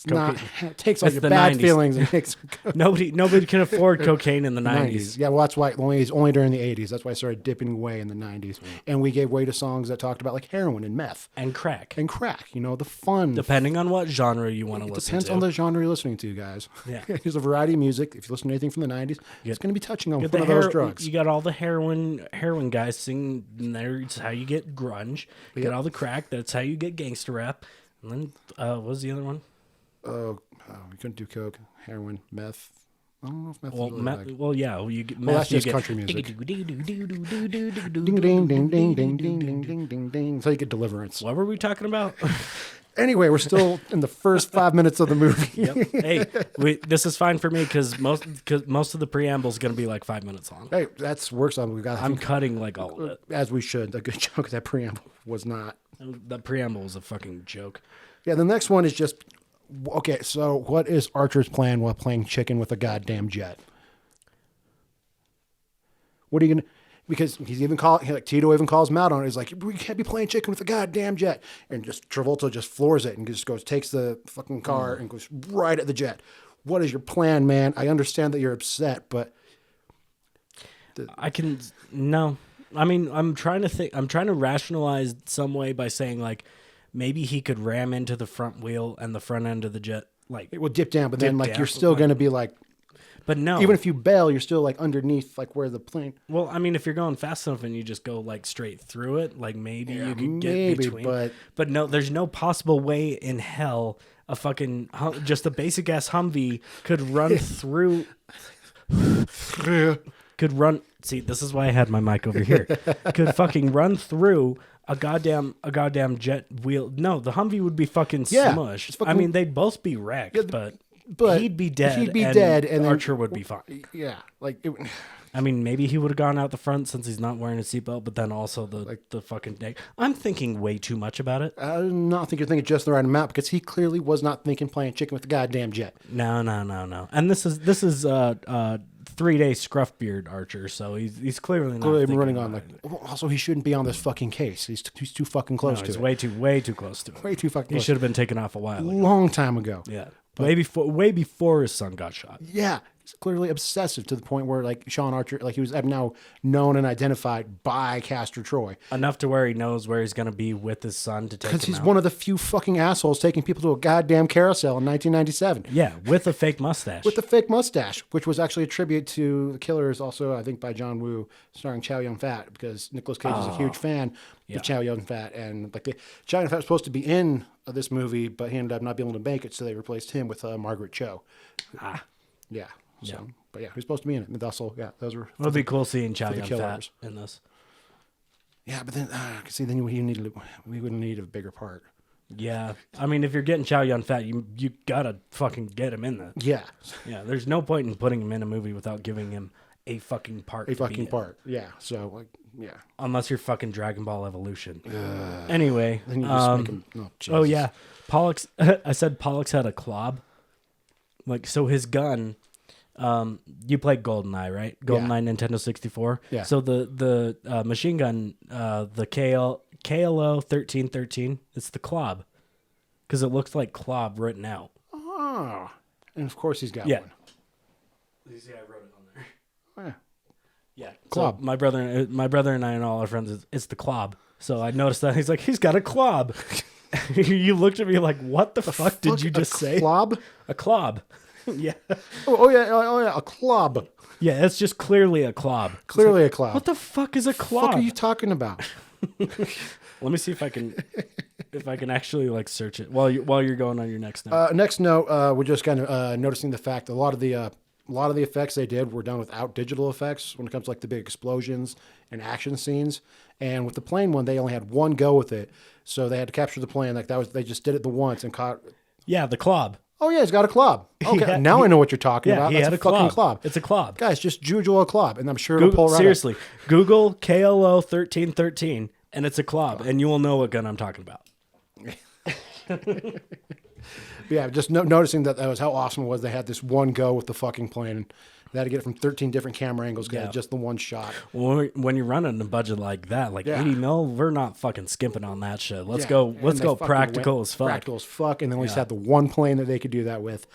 S6: Not, it takes all
S5: It's
S6: your
S5: the
S6: bad
S5: 90s.
S6: feelings and makes
S5: Nobody can afford cocaine in the 90s.
S6: Yeah, well, that's why it's only during the 80s. That's why I started dipping away in the 90s. And we gave way to songs that talked about like heroin and meth
S5: And crack.
S6: and crack, you know, the fun.
S5: Depending on what genre you want to
S6: It
S5: listen
S6: depends
S5: to.
S6: on the genre you're listening to, guys.
S5: Yeah.
S6: There's a variety of music. If you listen to anything from the 90s, it's going to be touching on
S5: Get
S6: one
S5: the
S6: of those drugs.
S5: You got all the heroin guys singing. That's how you get grunge. You get all the crack. That's how you get gangster rap. And then what was the other one?
S6: We couldn't do coke, heroin, meth. I don't know if meth
S5: Well,
S6: is really
S5: meth,
S6: like...
S5: well, yeah. Well, you get
S6: Well,
S5: meth,
S6: that's
S5: you
S6: just
S5: get
S6: country music.
S5: Ding,
S6: Ding, ding, ding, ding, ding, ding, ding, ding, ding, ding. So you get deliverance.
S5: What were we talking about?
S6: Anyway, we're still in the first 5 minutes of the movie.
S5: Yep. Hey, this is fine for me because most of the preamble is going to be like 5 minutes long.
S6: Hey, that's works on. We got.
S5: I'm cutting like all of it.
S6: as we should. A good chunk of that preamble was not.
S5: The preamble was a fucking joke.
S6: Yeah, the next one is just okay. So, what is Archer's plan while playing chicken with a goddamn jet? What are you gonna? Because he's even like Tito even calls him out on it. He's like, "We can't be playing chicken with a goddamn jet," and just Travolta just floors it and just takes the fucking car and goes right at the jet. What is your plan, man? I understand that you're upset, but
S5: No. I mean, I'm trying to think. I'm trying to rationalize some way by saying like maybe he could ram into the front wheel and the front end of the jet, like.
S6: it will dip down. But then,
S5: Dip
S6: like,
S5: down,
S6: you're still
S5: like-
S6: gonna be like,
S5: But no.
S6: even if you bail, you're still like underneath, like where the plane.
S5: Well, I mean, if you're going fast enough and you just go like straight through it, like maybe you could get
S6: maybe,
S5: between. But no, there's no possible way in hell a fucking just a basic ass Humvee could run through. Could run. See, this is why I had my mic over here. Could fucking run through a goddamn jet wheel. No, the Humvee would be fucking
S6: Yeah,
S5: smushed.
S6: it's fucking-
S5: I mean, they'd both be wrecked, but he'd be dead.
S6: He'd be dead, and then
S5: Archer would be fine.
S6: Yeah, like it,
S5: I mean, maybe he would have gone out the front since he's not wearing a seatbelt, but then also the fucking neck. I'm thinking way too much about it.
S6: I do not think you're thinking just the right amount because he clearly was not thinking playing chicken with the goddamn jet.
S5: No. And this is 3-day scruff beard Archer, so he's clearly not
S6: Clearly been
S5: thinking
S6: running on
S5: about
S6: like. Also, he shouldn't be on this fucking case. He's too fucking close
S5: it.
S6: to
S5: He's
S6: it.
S5: way too close to it.
S6: Way too fucking
S5: He
S6: close.
S5: should have been taken off a while ago.
S6: Long time ago.
S5: Yeah, way before his son got shot.
S6: Yeah, he's clearly obsessive to the point where like Sean Archer, like he was now known and identified by Castor Troy
S5: Enough to where he knows where he's going to be with his son to take him
S6: because he's
S5: out.
S6: one of the few fucking assholes taking people to a goddamn carousel in 1997
S5: Yeah, with a fake mustache.
S6: with the fake mustache, which was actually a tribute to The Killers, also I think by John Woo, starring Chow Yun-fat, because Nicolas Cage is a huge fan of Chow Yun-fat, and like Chow Yun-fat was supposed to be in this movie, but he ended up not being able to make it, so they replaced him with Margaret Cho. Yeah. So, but yeah, who's supposed to be in it? And also, yeah, those were.
S5: It would be cool seeing Chow
S6: the
S5: Yun-fat
S6: Killers.
S5: in this.
S6: Yeah, but then see, then we would need a bigger part.
S5: Yeah, I mean, if you're getting Chow Yun-fat, you gotta fucking get him in there.
S6: Yeah,
S5: Yeah, there's no point in putting him in a movie without giving him a fucking part.
S6: a
S5: to be
S6: fucking
S5: in.
S6: part. Yeah, so like, yeah.
S5: Unless you're fucking Dragon Ball Evolution. Anyway,
S6: Then you just make him. Oh,
S5: oh
S6: Jesus.
S5: yeah, Pollux. I said Pollux had a clob. Like, so his gun. You played GoldenEye, right? GoldenEye Nintendo 64.
S6: Yeah.
S5: So the machine gun, the KLO 1313, it's the clob, because it looks like clob written out.
S6: Oh, and of course he's got
S5: Yeah.
S6: one.
S5: You see, I wrote it on there.
S6: Oh, yeah.
S5: Yeah,
S6: Clob.
S5: So my brother and I and all our friends, it's the clob. So I noticed that he's like, he's got a clob. You looked at me like, what the fuck did you just say?
S6: Clob?
S5: A clob. Yeah.
S6: Oh yeah, a clob.
S5: Yeah, it's just clearly a clob.
S6: Clearly a clob.
S5: What the fuck is a
S6: What
S5: clob?
S6: are you talking about?
S5: Let me see if I can actually like search it while you're going on your next note.
S6: Next note, we're just kind of noticing the fact that a lot of the effects they did were done without digital effects when it comes to like the big explosions and action scenes. And with the plane one, they only had one go with it, so they had to capture the plane. Like that was, they just did it the once and caught.
S5: Yeah, the clob.
S6: Oh yeah, he's got a clob. Okay,
S5: Yeah,
S6: now I know what you're talking
S5: Yeah,
S6: about.
S5: he
S6: That's
S5: had
S6: a
S5: a
S6: fucking
S5: clob.
S6: clob.
S5: It's a clob.
S6: Guys, just Google a clob, and I'm sure it'll
S5: Google,
S6: pull right
S5: seriously, Google KLO 1313, and it's a clob, and you will know what gun I'm talking about.
S6: But yeah, just noticing that was how awesome it was. They had this one go with the fucking plane. And they had to get it from 13 different camera angles.
S5: Yeah.
S6: Get just the one shot.
S5: When you're running a budget like that, like
S6: Yeah.
S5: 80 mil, we're not fucking skimping on that shit. Let's
S6: Yeah,
S5: go.
S6: and
S5: Let's
S6: they
S5: go
S6: fucking
S5: practical
S6: went
S5: as fuck.
S6: Practical as fuck, and they only just had the one plane that they could do that with.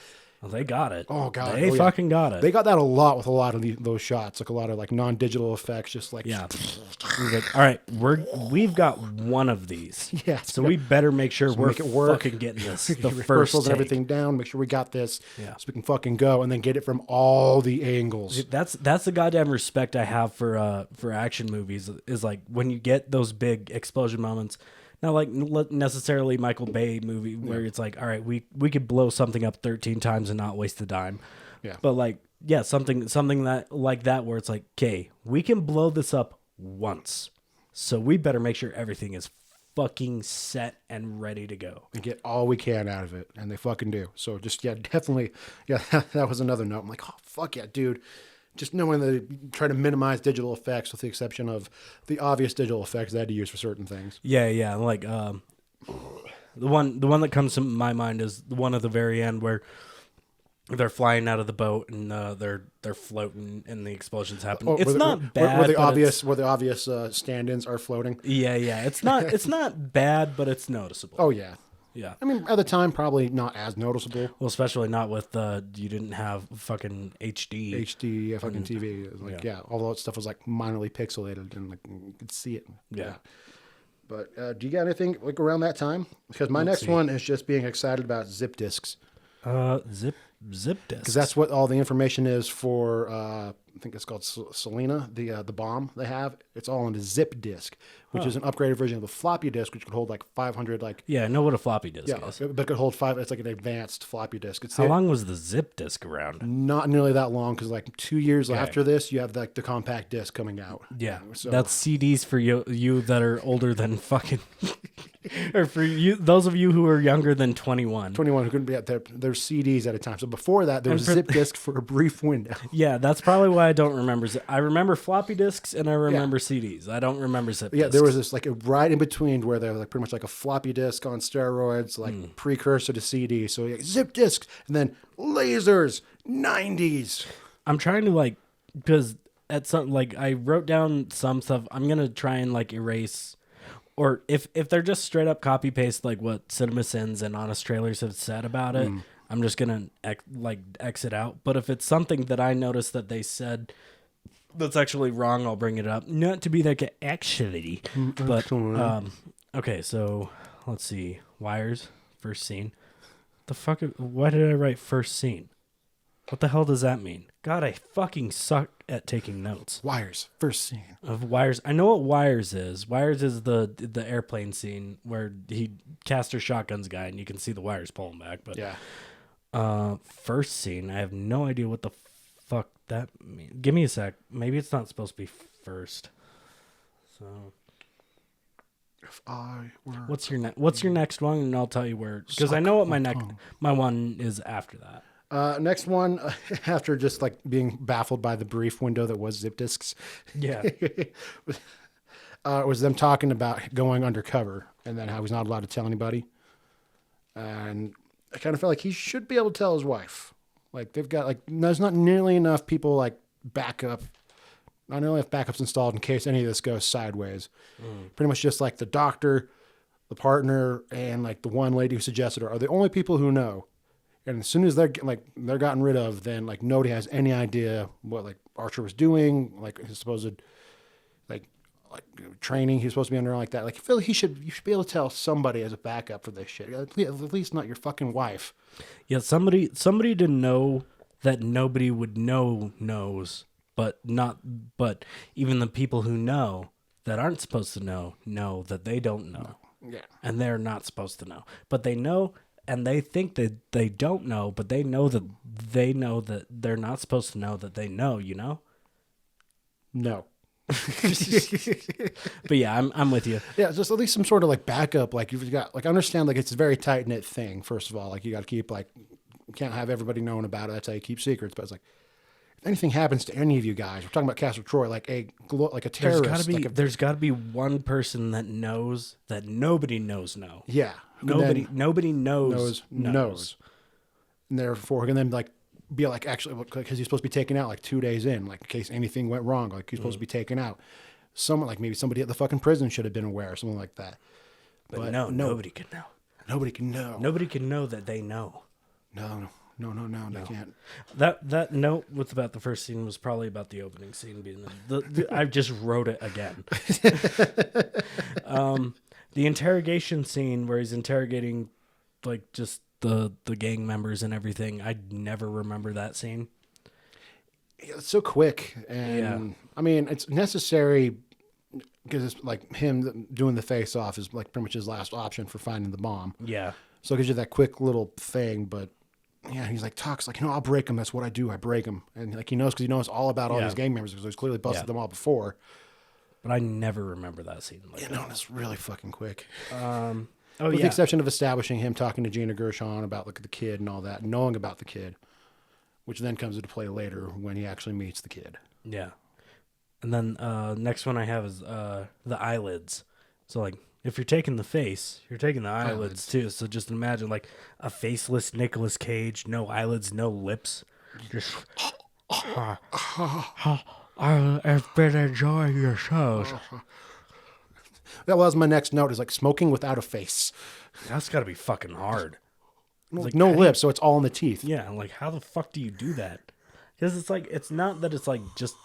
S5: Well, they got it.
S6: Oh god,
S5: they
S6: oh, yeah.
S5: fucking got it.
S6: They got that a lot with a lot of those shots, like a lot of like non-digital effects, just like
S5: Yeah. He's like, all right, we've got one of these.
S6: Yeah,
S5: So we better make sure we're
S6: make it work.
S5: fucking getting this.
S6: Get
S5: The
S6: your
S5: first
S6: rehearsals and
S5: take.
S6: everything down. Make sure we got this,
S5: Yeah.
S6: so we can fucking go, and then get it from all the angles.
S5: That's the goddamn respect I have for action movies, is like when you get those big explosion moments. Not like necessarily Michael Bay movie where it's like, all right, we could blow something up 13 times and not waste a dime.
S6: Yeah.
S5: But like, yeah, something that like that where it's like, okay, we can blow this up once, so we better make sure everything is fucking set and ready to go.
S6: And get all we can out of it, and they fucking do. So just definitely, that was another note. I'm like, oh fuck yeah, dude. Just knowing that they try to minimize digital effects, with the exception of the obvious digital effects they had to use for certain things.
S5: Yeah, like the one that comes to my mind is the one at the very end where they're flying out of the boat and they're floating and the explosions happen. It's not bad.
S6: Where the
S5: but
S6: obvious stand-ins are floating.
S5: Yeah. It's not bad, but it's noticeable.
S6: Oh yeah.
S5: Yeah.
S6: I mean, at the time, probably not as noticeable.
S5: Well, especially not with you didn't have fucking HD.
S6: HD fucking TV. It was like, yeah, all that stuff was like minorly pixelated and like you could see it.
S5: Yeah.
S6: But do you got anything like around that time? Because my next one is just being excited about zip disks.
S5: Zip discs.
S6: Because that's what all the information is for. I think it's called Selena, the bomb they have. It's all on a zip disk, which is an upgraded version of the floppy disk, which could hold like 500 like.
S5: Yeah, I know what a floppy disk
S6: Yeah,
S5: is.
S6: but it could hold 5. It's like an advanced floppy disk. It's
S5: How long was the zip disk around?
S6: Not nearly that long, because like 2 years after this, you have like the compact disc coming out.
S5: Yeah,
S6: So-
S5: that's CDs for you that are older than fucking, or for you those of you who are younger than 21.
S6: 21 who couldn't be at there's CDs at a time. So before that, there was
S5: for-
S6: zip disk for a brief window.
S5: Yeah, that's probably why I don't remember. I remember floppy disks and I remember CDs. I don't remember zip
S6: Yeah,
S5: disks.
S6: there was this like a right in between where they were like pretty much like a floppy disk on steroids, like precursor to CD. So yeah, zip disks and then lasers, 90s.
S5: I'm trying to like, because at some, like, I wrote down some stuff. I'm gonna try and like erase, or if they're just straight up copy paste like what CinemaSins and Honest Trailers have said about it, I'm just gonna exit out. But if it's something that I noticed that they said that's actually wrong, I'll bring it up. Not to be like actually, but okay. So let's see. Wires, first scene. The fuck? Why did I write first scene? What the hell does that mean? God, I fucking suck at taking notes.
S6: Wires, first scene.
S5: Of Wires. I know what Wires is. Wires is the airplane scene where he Caster shotguns guy and you can see the wires pulling back. But
S6: yeah.
S5: First scene, I have no idea what the fuck that means. Give me a sec. Maybe it's not supposed to be first. So
S6: if I were...
S5: What's your next one? And I'll tell you where, because I know what my one is after that.
S6: Next one, after just like being baffled by the brief window that was zip disks.
S5: Yeah.
S6: Was them talking about going undercover and then how he's not allowed to tell anybody. And I kind of felt like he should be able to tell his wife. Like they've got there's not nearly enough people like backup. Not only enough backups installed in case any of this goes sideways. Pretty much just like the doctor, the partner, and like the one lady who suggested her are the only people who know. And as soon as they're gotten rid of, then like nobody has any idea what like Archer was doing, like his supposed like training he was supposed to be under, like that. Like I feel like you should be able to tell somebody as a backup for this shit. At least not your fucking wife.
S5: Yeah, somebody to know that nobody would knows, but even the people who know that aren't supposed to know that they don't know.
S6: Yeah.
S5: And they're not supposed to know. But they know. And they think that they don't know, but they know that they're not supposed to know that they know, you know?
S6: No.
S5: But yeah, I'm with you.
S6: Yeah, just at least some sort of like backup. Like you've got like understand like it's a very tight knit thing. First of all, like you got to keep like you can't have everybody knowing about it. That's how you keep secrets. But it's like if anything happens to any of you guys, we're talking about Castle Troy, like a terrorist.
S5: There's got to be one person that knows that nobody knows. No.
S6: Yeah.
S5: Nobody knows.
S6: And therefore, and then like be like actually because he's supposed to be taken out like 2 days in, like in case anything went wrong, like he's supposed to be taken out. Someone like maybe somebody at the fucking prison should have been aware, or something like that.
S5: But no, nobody can know.
S6: Nobody can know.
S5: Nobody can know that they know.
S6: No, they can't.
S5: That note with about the first scene was probably about the opening scene being I just wrote it again. The interrogation scene where he's interrogating like just the gang members and everything. I never remember that scene.
S6: Yeah, it's so quick, and I mean it's necessary because it's like him doing the face off is like pretty much his last option for finding the bomb.
S5: Yeah.
S6: So it gives you that quick little thing, but yeah, he's like talks like, I'll break him. That's what I do. I break him, and like he knows because he knows all about all these gang members because he's clearly busted them all before.
S5: But I never remember that scene.
S6: It's really fucking quick.
S5: With
S6: the exception of establishing him talking to Gina Gershon about like the kid and all that, knowing about the kid, which then comes into play later when he actually meets the kid.
S5: Yeah. And then next one I have is the eyelids. So like if you're taking the face, you're taking the eyelids too. So just imagine like a faceless Nicolas Cage, no eyelids, no lips. Just I've been enjoying your shows.
S6: That was my next note, is like smoking without a face.
S5: That's got to be fucking hard.
S6: Like no lips, so it's all in the teeth.
S5: Yeah, like how the fuck do you do that? Because it's like it's not that it's like just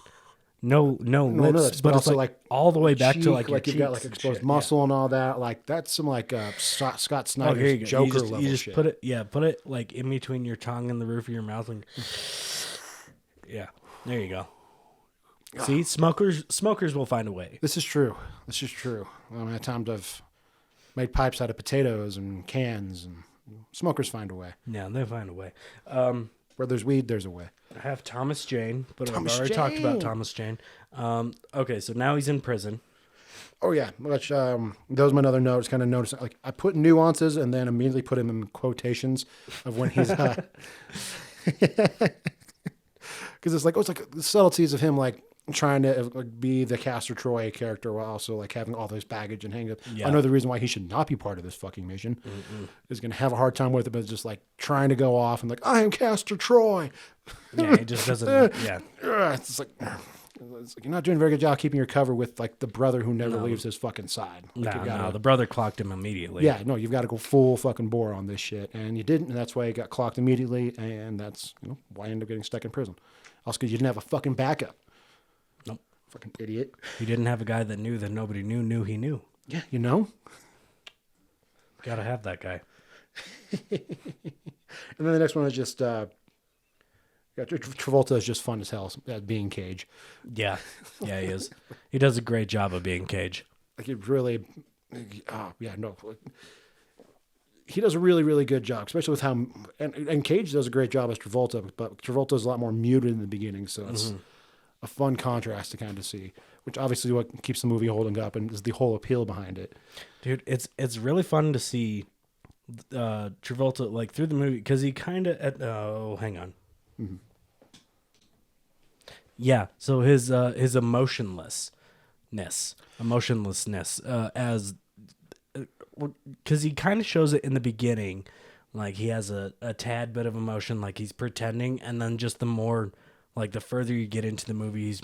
S5: no lips, but also like all the way back
S6: cheek,
S5: to like your
S6: you've got like exposed muscle and all that. Like that's some like Scott Snyder's Joker level
S5: you just
S6: shit.
S5: put it like in between your tongue and the roof of your mouth, and yeah, there you go. See, smokers will find a way.
S6: This is true. I mean, at times I've made pipes out of potatoes and cans, and smokers find a way.
S5: Yeah, they find a way.
S6: Where there's weed, there's a way.
S5: I have Thomas Jane, but I've already talked about Thomas Jane. Okay, so now he's in prison.
S6: Oh yeah, which that was my other note. Just kind of noticing, like I put nuances and then immediately put him in quotations of when he's because it's like the subtleties of him like trying to like, be the Castor Troy character while also like having all this baggage and hang up.
S5: Yeah.
S6: Another reason why he should not be part of this fucking mission is going to have a hard time with it, but it's just like trying to go off and like, I am Castor Troy.
S5: Yeah, he just doesn't. Yeah.
S6: It's like you're not doing a very good job keeping your cover with like the brother who never leaves his fucking side. Like,
S5: No, the brother clocked him immediately.
S6: yeah, no, you've got to go full fucking bore on this shit, and you didn't, and that's why you got clocked immediately, and that's why you ended up getting stuck in prison. Also, because you didn't have a fucking backup.
S5: Nope.
S6: Fucking idiot.
S5: He didn't have a guy that knew that nobody knew he knew.
S6: Yeah,
S5: Gotta have that guy.
S6: And then the next one is just Travolta is just fun as hell at being Cage.
S5: Yeah. Yeah, he is. He does a great job of being Cage.
S6: Like it really, he does a really, really good job, especially with how, and Cage does a great job as Travolta, but Travolta is a lot more muted in the beginning, so it's a fun contrast to kind of see, which obviously what keeps the movie holding up and is the whole appeal behind it.
S5: Dude, it's really fun to see Travolta like through the movie because he kind of hang on. Yeah, so his emotionlessness as because he kind of shows it in the beginning, like he has a tad bit of emotion, like he's pretending, and then just the more, like the further you get into the movie,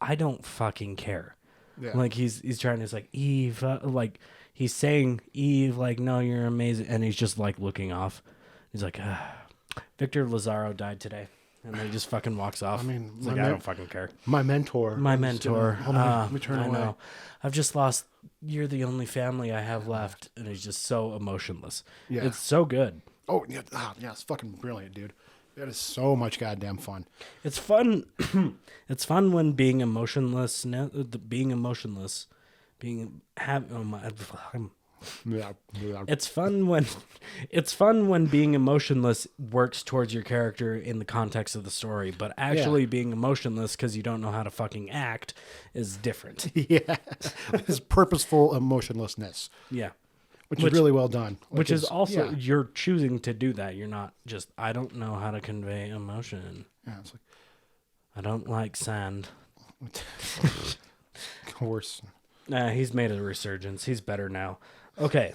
S5: I don't fucking care. Yeah. Like he's trying to, it's like Eve, like he's saying Eve, like no, you're amazing, and he's just like looking off. He's like, Victor Lazaro died today. And then he just fucking walks off. I mean, it's like, I don't fucking care.
S6: My mentor.
S5: Let me turn
S6: away.
S5: Know. I've just lost. You're the only family I have left, and he's just so emotionless. Yeah, it's so good.
S6: Oh yeah, it's fucking brilliant, dude. That is so much goddamn fun.
S5: It's fun. It's fun when being emotionless. It's fun when being emotionless works towards your character in the context of the story, but actually being emotionless because you don't know how to fucking act is different.
S6: Yeah, it's purposeful emotionlessness.
S5: Yeah,
S6: which is really well done.
S5: Which is also you're choosing to do that. You're not just I don't know how to convey emotion.
S6: Yeah, it's like
S5: I don't like sand.
S6: Of course.
S5: Nah, he's made a resurgence. He's better now. Okay.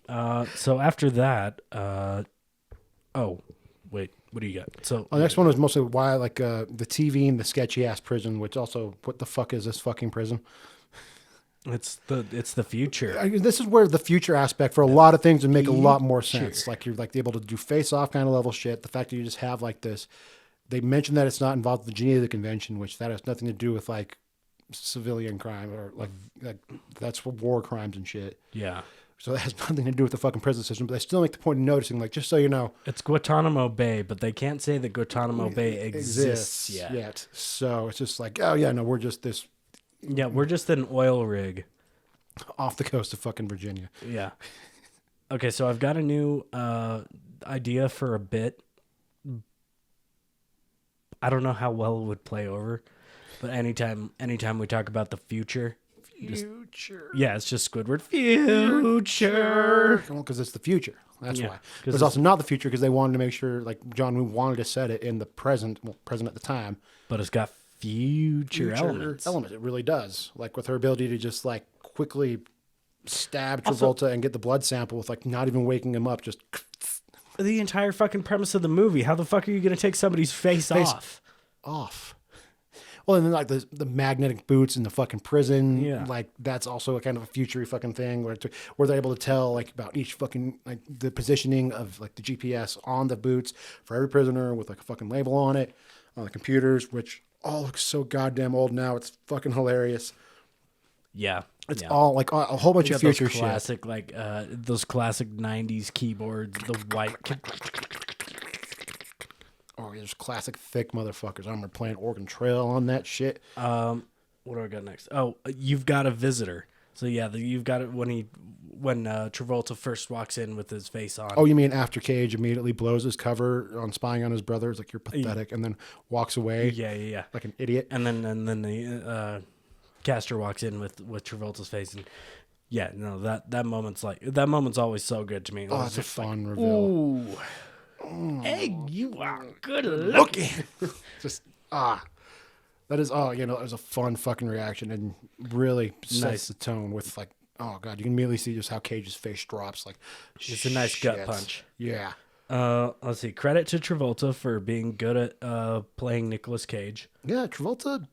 S5: So after that, oh, wait, what do you got? So
S6: the next one was mostly why, like, the TV and the sketchy ass prison, which also, what the fuck is this fucking prison?
S5: It's the future.
S6: This is where the future aspect for a lot of things would make a lot more sense. Like you're like able to do face off kind of level shit. The fact that you just have like this, they mentioned that it's not involved with the Geneva Convention, which that has nothing to do with like civilian crime or like that's for war crimes and shit.
S5: Yeah.
S6: So that has nothing to do with the fucking prison system, but they still make the point of noticing, like, just so you know.
S5: It's Guantanamo Bay, but they can't say that Guantanamo Bay exists yet.
S6: So it's just like, oh, yeah, no, we're just this.
S5: Yeah, we're just an oil rig.
S6: Off the coast of fucking Virginia.
S5: Yeah. Okay, so I've got a new idea for a bit. I don't know how well it would play over, but anytime we talk about the future... Yeah, it's just Squidward. Future.
S6: Well, because it's the future. That's why. But it's also not the future because they wanted to make sure, like, John Woo wanted to set it in the present, present at the time.
S5: But it's got future elements.
S6: It really does. Like, with her ability to just, like, quickly stab Travolta and get the blood sample with, like, not even waking him up. Just...
S5: The entire fucking premise of the movie. How the fuck are you going to take somebody's face
S6: off? Well, and then like the magnetic boots in the fucking prison, like that's also a kind of a future-y fucking thing where they're able to tell like about each fucking like the positioning of like the GPS on the boots for every prisoner with like a fucking label on it on the computers, which all looks so goddamn old now. It's fucking hilarious.
S5: Yeah,
S6: it's all like a whole bunch of future
S5: classic,
S6: shit.
S5: Like those classic '90s keyboards, the white.
S6: Oh, there's classic thick motherfuckers. I'm playing Oregon Trail on that shit.
S5: What do I got next? Oh, You've Got a Visitor. So yeah, You've Got it when Travolta first walks in with his face on.
S6: Oh, you mean after Cage immediately blows his cover on spying on his brother? It's like you're pathetic, and then walks away.
S5: Yeah,
S6: like an idiot.
S5: And then the Castor walks in with Travolta's face, and yeah, no, that moment's always so good to me.
S6: Oh, it's a fun reveal.
S5: Ooh. Hey, you are good looking.
S6: Just That is, it was a fun fucking reaction and really sets
S5: Nice.
S6: the tone with like, oh god, you can immediately see just how Cage's face drops. Like,
S5: It's a nice gut
S6: shit.
S5: punch.
S6: Yeah.
S5: Let's see. Credit to Travolta for being good at playing Nicolas Cage.
S6: Yeah, Travolta,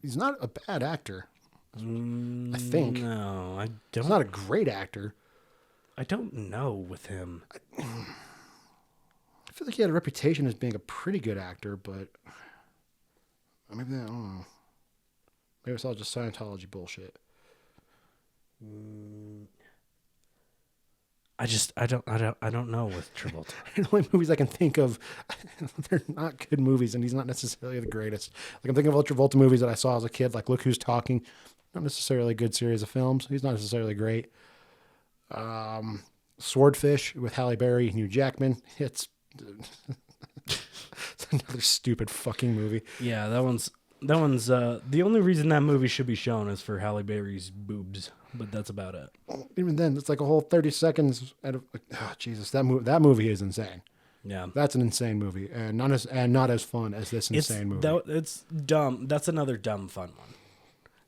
S6: he's not a bad actor. I think.
S5: No, I
S6: He's
S5: don't.
S6: not a great actor.
S5: I don't know with him.
S6: I feel like he had a reputation as being a pretty good actor, but maybe I don't know. Maybe it's all just Scientology bullshit.
S5: I don't know with Travolta.
S6: The only movies I can think of, they're not good movies, and he's not necessarily the greatest. Like I'm thinking of all Travolta movies that I saw as a kid, like Look Who's Talking. Not necessarily a good series of films. He's not necessarily great. Swordfish with Halle Berry and Hugh Jackman. It's another stupid fucking movie.
S5: Yeah, that one's the only reason that movie should be shown is for Halle Berry's boobs, but that's about it.
S6: Even then, it's like a whole 30 seconds. Jesus, that movie is insane.
S5: Yeah,
S6: That's an insane movie, and not as fun as this insane movie.
S5: It's dumb. That's another dumb fun one.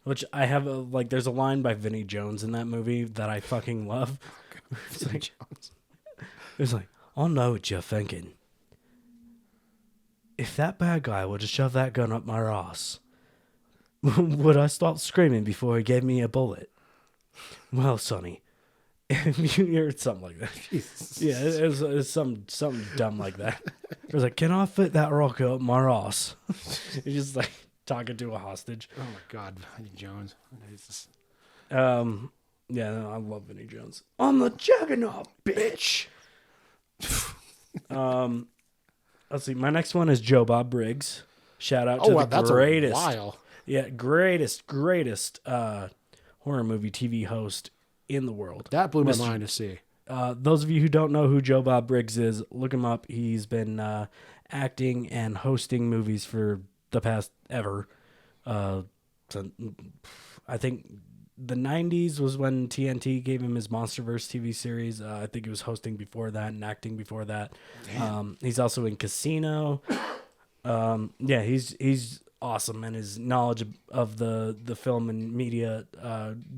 S5: Which I have there's a line by Vinnie Jones in that movie that I fucking love. It's like, I know what you're thinking. If that bad guy were to shove that gun up my ass, would I stop screaming before he gave me a bullet? Well, Sonny, if you hear something like that.
S6: Jesus.
S5: Yeah, it was something dumb like that. It was like, can I fit that rocket up my ass? He's just like talking to a hostage.
S6: Oh my God, Vinnie Jones. Jesus.
S5: Yeah, no, I love Vinnie Jones. I'm the juggernaut, bitch. Let's see. My next one is Joe Bob Briggs. Shout out to the
S6: that's
S5: greatest,
S6: a while.
S5: greatest horror movie TV host in the world.
S6: That blew my mind to see.
S5: Those of you who don't know who Joe Bob Briggs is, look him up. He's been acting and hosting movies for the past ever. So I think the 90s was when TNT gave him his Monsterverse TV series. I think he was hosting before that and acting before that. He's also in Casino. Yeah, he's awesome, and his knowledge of the film and media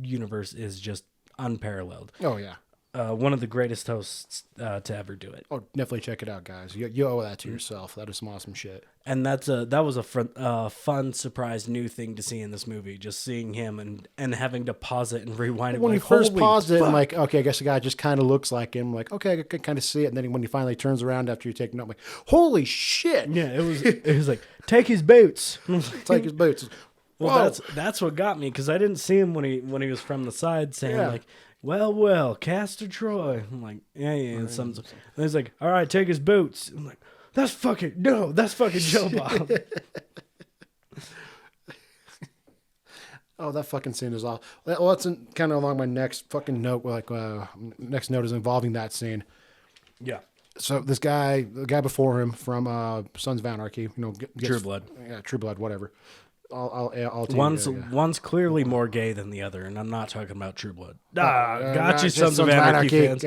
S5: universe is just unparalleled.
S6: Oh yeah.
S5: One of the greatest hosts to ever do it.
S6: Oh, definitely check it out, guys. You owe that to yourself. That is some awesome shit.
S5: And that was a fun surprise new thing to see in this movie. Just seeing him and having to pause it and rewind it.
S6: When
S5: like,
S6: he first
S5: holy
S6: paused it,
S5: fuck.
S6: I'm like, okay, I guess the guy just kind of looks like him. I'm like, okay, I can kind of see it. And then when he finally turns around after you take note, I'm like, holy shit!
S5: Yeah, it was like, take his boots.
S6: Take his boots.
S5: Well,
S6: Whoa.
S5: that's what got me, because I didn't see him when he was from the side saying
S6: Yeah.
S5: like, well, Castor Troy. I'm like, yeah. And he's like, all right, take his boots. I'm like, that's fucking Joe Bob.
S6: Oh, that fucking scene is all. Well, that's kind of along my next fucking note. Like, next note is involving that scene.
S5: Yeah.
S6: So this guy, the guy before him from Sons of Anarchy,
S5: True Blood.
S6: Yeah, True Blood, whatever. I'll take
S5: One's clearly more gay than the other, and I'm not talking about True Blood. Got you,
S6: just
S5: Sons of Anarchy fans.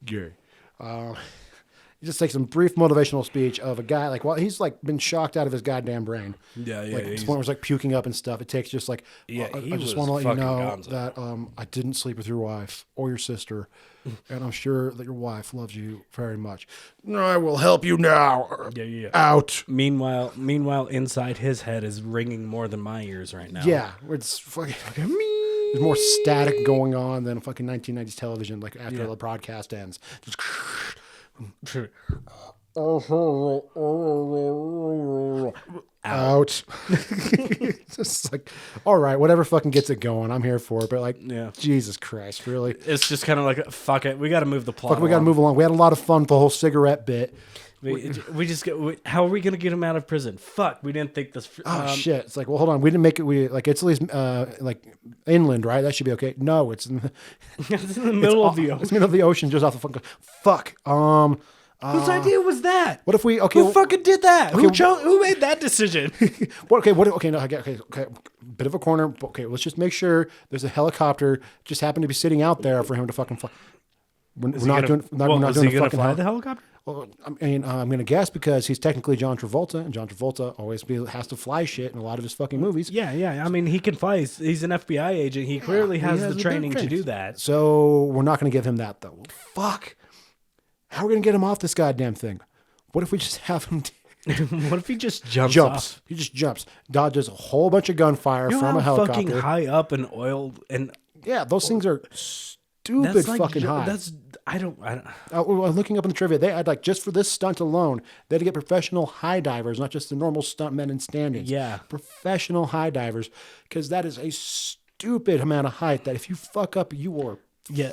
S6: Gary. He just takes some brief motivational speech of a guy he's like been shocked out of his goddamn brain.
S5: Yeah.
S6: Like to the point where it's like puking up and stuff. It takes just like,
S5: Yeah,
S6: I
S5: he
S6: just
S5: was
S6: want to let you
S5: fucking
S6: know
S5: gonzo.
S6: that I didn't sleep with your wife or your sister, and I'm sure that your wife loves you very much. I will help you now.
S5: Yeah.
S6: Out.
S5: Meanwhile, inside his head is ringing more than my ears right now.
S6: Yeah, it's fucking. There's more static going on than fucking 1990s television. Like after the broadcast ends, just. Out. Just like, all right, whatever fucking gets it going, I'm here for it. But like,
S5: Yeah.
S6: Jesus Christ, really?
S5: It's just kind of like, fuck it, we got to move the plot.
S6: Fuck, we got to move along. We had a lot of fun with the whole cigarette bit.
S5: We just how are we gonna get him out of prison? Fuck, we didn't think this.
S6: Oh shit! It's like, well, hold on, we didn't make it. We like Italy's like inland, right? That should be okay. No, it's in the,
S5: It's in the middle of the
S6: It's
S5: ocean.
S6: in the middle of the ocean, just off the fucking. Fuck.
S5: Whose idea was that?
S6: What if we? Okay.
S5: Who fucking did that? Who made that decision?
S6: Okay. No. Okay. Bit of a corner. Okay. Let's just make sure there's a helicopter just happened to be sitting out there for him to fucking fly. We're not doing.
S5: Is he gonna fly the helicopter?
S6: Well, I mean, I'm going to guess because he's technically John Travolta, and John Travolta always has to fly shit in a lot of his fucking movies.
S5: Yeah. I mean, he can fly. He's an FBI agent. He clearly has the training to do that.
S6: So we're not going to give him that, though. Fuck. How are we going to get him off this goddamn thing? What if we just have him...
S5: What if he just jumps off?
S6: He just jumps. Dodges a whole bunch of gunfire from a helicopter.
S5: Fucking high up and oiled and...
S6: Yeah, those things are stupid fucking high.
S5: I don't.
S6: Looking up in the trivia, they had just for this stunt alone, they had to get professional high divers, not just the normal stuntmen in standings.
S5: Yeah,
S6: professional high divers, because that is a stupid amount of height. That if you fuck up, you are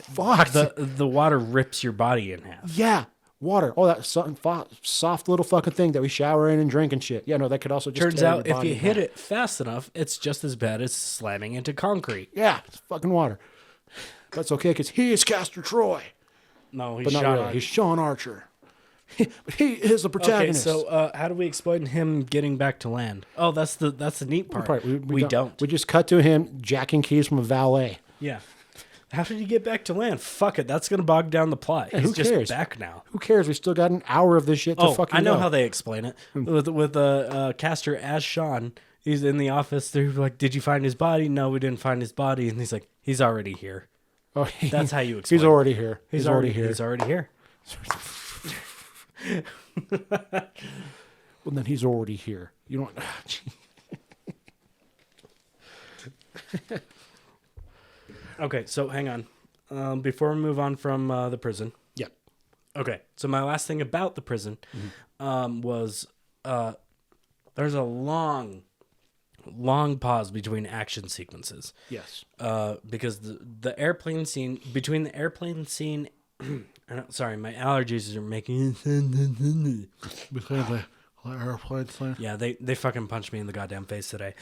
S6: fucked.
S5: The water rips your body in half.
S6: Yeah, water. Oh, that soft little fucking thing that we shower in and drink and shit. Yeah, no, that could also just
S5: turns out if you hit it fast enough, it's just as bad as slamming into concrete.
S6: Yeah, it's fucking water. That's okay because he is Castor Troy.
S5: No, he's
S6: but not
S5: Sean
S6: really.
S5: Archer.
S6: He's Sean Archer. But he is the protagonist.
S5: Okay, so how do we explain him getting back to land? Oh, that's the neat part. We don't.
S6: We just cut to him jacking keys from a valet.
S5: Yeah. How did he get back to land? Fuck it. That's going to bog down the plot.
S6: Yeah,
S5: He's
S6: who
S5: just
S6: cares?
S5: back now.
S6: Who cares? We still got an hour of this shit to fucking
S5: I know
S6: go.
S5: how they explain it. With Castor as Sean, he's in the office. They're like, did you find his body? No, we didn't find his body. And he's like, he's already here.
S6: Oh,
S5: that's how you explain
S6: He's already here.
S5: He's already here. He's already here.
S6: Well, then he's already here. You don't...
S5: Okay, so hang on. Before we move on from the prison.
S6: Yep.
S5: Okay, so my last thing about the prison was there's a long pause between action sequences.
S6: Yes.
S5: Because the airplane scene, between the airplane scene... sorry, my allergies are making...
S6: Between the airplane scene?
S5: Yeah, they fucking punched me in the goddamn face today.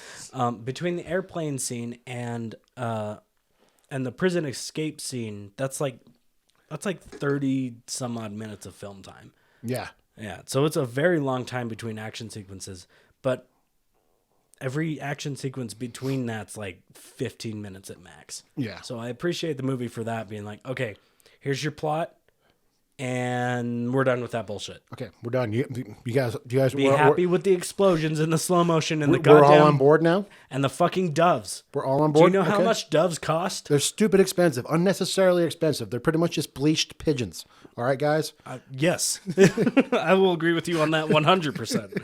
S5: Between the airplane scene and the prison escape scene, that's like 30 some odd minutes of film time.
S6: Yeah.
S5: Yeah. So it's a very long time between action sequences, but every action sequence between that's like 15 minutes at max.
S6: Yeah.
S5: So I appreciate the movie for that, being like, okay, here's your plot, and we're done with that bullshit.
S6: Okay, we're done. You guys
S5: be happy with the explosions and the slow motion and the goddamn...
S6: We're all on board now?
S5: And the fucking doves.
S6: We're all on board?
S5: Do you know how much doves cost?
S6: They're stupid expensive. Unnecessarily expensive. They're pretty much just bleached pigeons. All right, guys?
S5: Yes. I will agree with you on that 100%.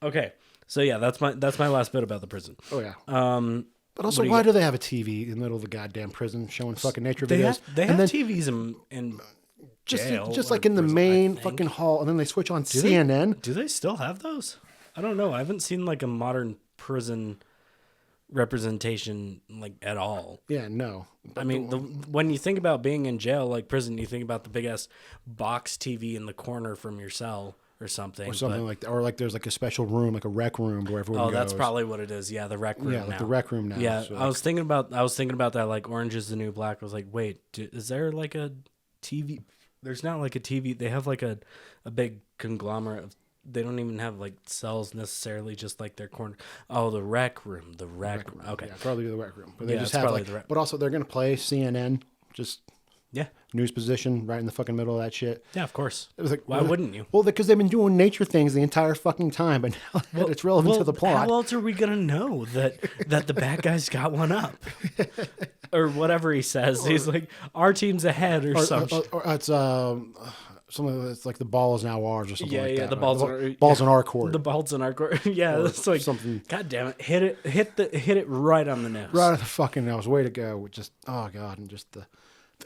S5: Okay. So yeah, that's my last bit about the prison.
S6: Oh yeah. But also, why do they have a TV in the middle of the goddamn prison showing fucking nature videos?
S5: They have TVs in jail,
S6: just like in the main fucking hall, and then they switch on CNN.
S5: Do they still have those? I don't know. I haven't seen like a modern prison representation like at all.
S6: Yeah, no.
S5: I mean, when you think about being in jail, like prison, you think about the big ass box TV in the corner from your cell or something.
S6: Or something like that. Or like there's like a special room, like a rec room where everyone goes.
S5: Oh, that's probably what it is. Yeah, the rec room.
S6: Yeah, like the rec room now.
S5: Yeah,
S6: so
S5: I was thinking about that. Like Orange is the New Black. I was like, wait, is there like a TV? There's not like a TV. They have like a big conglomerate of. They don't even have like cells necessarily, just like their corner. Oh, the rec room. The rec room. Okay.
S6: Yeah, probably the rec room. But they
S5: Yeah,
S6: just
S5: it's
S6: have
S5: probably
S6: like,
S5: the rec-
S6: but also they're gonna play CNN, just
S5: Yeah.
S6: news position right in the fucking middle of that shit.
S5: Yeah, of course.
S6: It was like,
S5: Why wouldn't you?
S6: Well, because they've been doing nature things the entire fucking time, but now that it's relevant to the plot.
S5: How else are we gonna know that the bad guys got one up, or whatever he says? He's like, our team's ahead, or something.
S6: Or it's something that's like the ball is now ours, or something like that.
S5: Yeah, the
S6: right?
S5: ball's
S6: in our court.
S5: The ball's in our court. Yeah, it's like
S6: something.
S5: God damn it! Hit it right on the nose.
S6: Right on the fucking nose. Way to go! With just oh god, and just the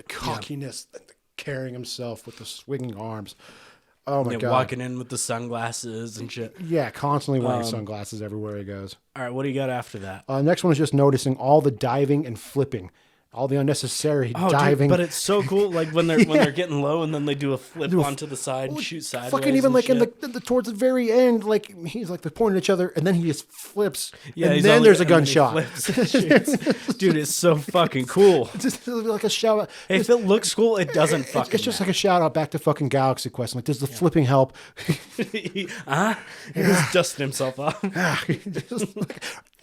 S6: cockiness, and the carrying himself with the swinging arms. Oh my god!
S5: Walking in with the sunglasses and shit.
S6: Yeah, constantly wearing sunglasses everywhere he goes.
S5: All right, what do you got after that?
S6: Next one is just noticing all the diving and flipping. All the unnecessary diving.
S5: Dude, but it's so cool. Like when they're getting low and then they do a flip onto the side and shoot sideways.
S6: Fucking even like
S5: shit.
S6: in the towards the very end, like he's like they're pointing at each other, and then he just flips.
S5: Yeah,
S6: and then there's a gunshot.
S5: Dude, it's so fucking cool.
S6: It's just like a shout out.
S5: If it looks cool, it doesn't fucking.
S6: It's just like a shout out back to fucking Galaxy Quest. Like, does the flipping help?
S5: He's dusting himself off.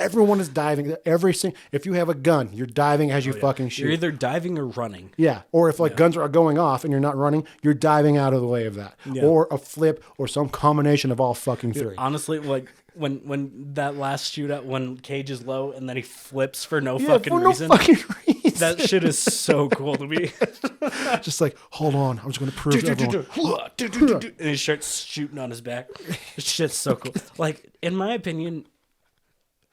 S6: Everyone is diving. If you have a gun, you're diving as you fucking shoot.
S5: You're either diving or running.
S6: Yeah, or if guns are going off and you're not running, you're diving out of the way of that, or a flip, or some combination of all fucking three.
S5: Honestly, like when that last shootout, when Cage is low and then he flips for no fucking reason. That shit is so cool to me.
S6: Just like, hold on, I'm just going to prove to everyone.
S5: And he starts shooting on his back. This shit's so cool. Like, in my opinion,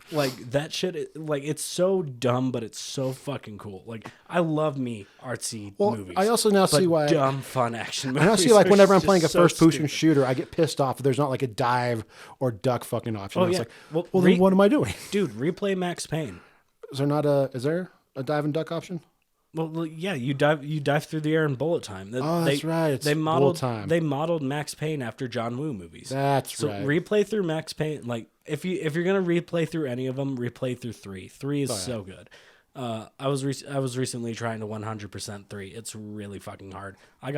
S5: like that shit, like it's so dumb, but it's so fucking cool. Like, I love me artsy movies.
S6: I also now see why
S5: dumb fun action movies.
S6: I now see like whenever I'm playing a
S5: so
S6: first-person shooter, I get pissed off if there's not like a dive or duck fucking option. It's like, well then what am I doing?
S5: Dude, replay Max Payne.
S6: Is there a dive and duck option?
S5: Well, yeah, you dive through the air in bullet time.
S6: That's right. It's bullet time.
S5: They modeled Max Payne after John Woo movies.
S6: That's
S5: right. So replay through Max Payne. Like if you're gonna replay through any of them, replay through 3. 3 is so good. I was recently trying to 100% 3. It's really fucking hard. I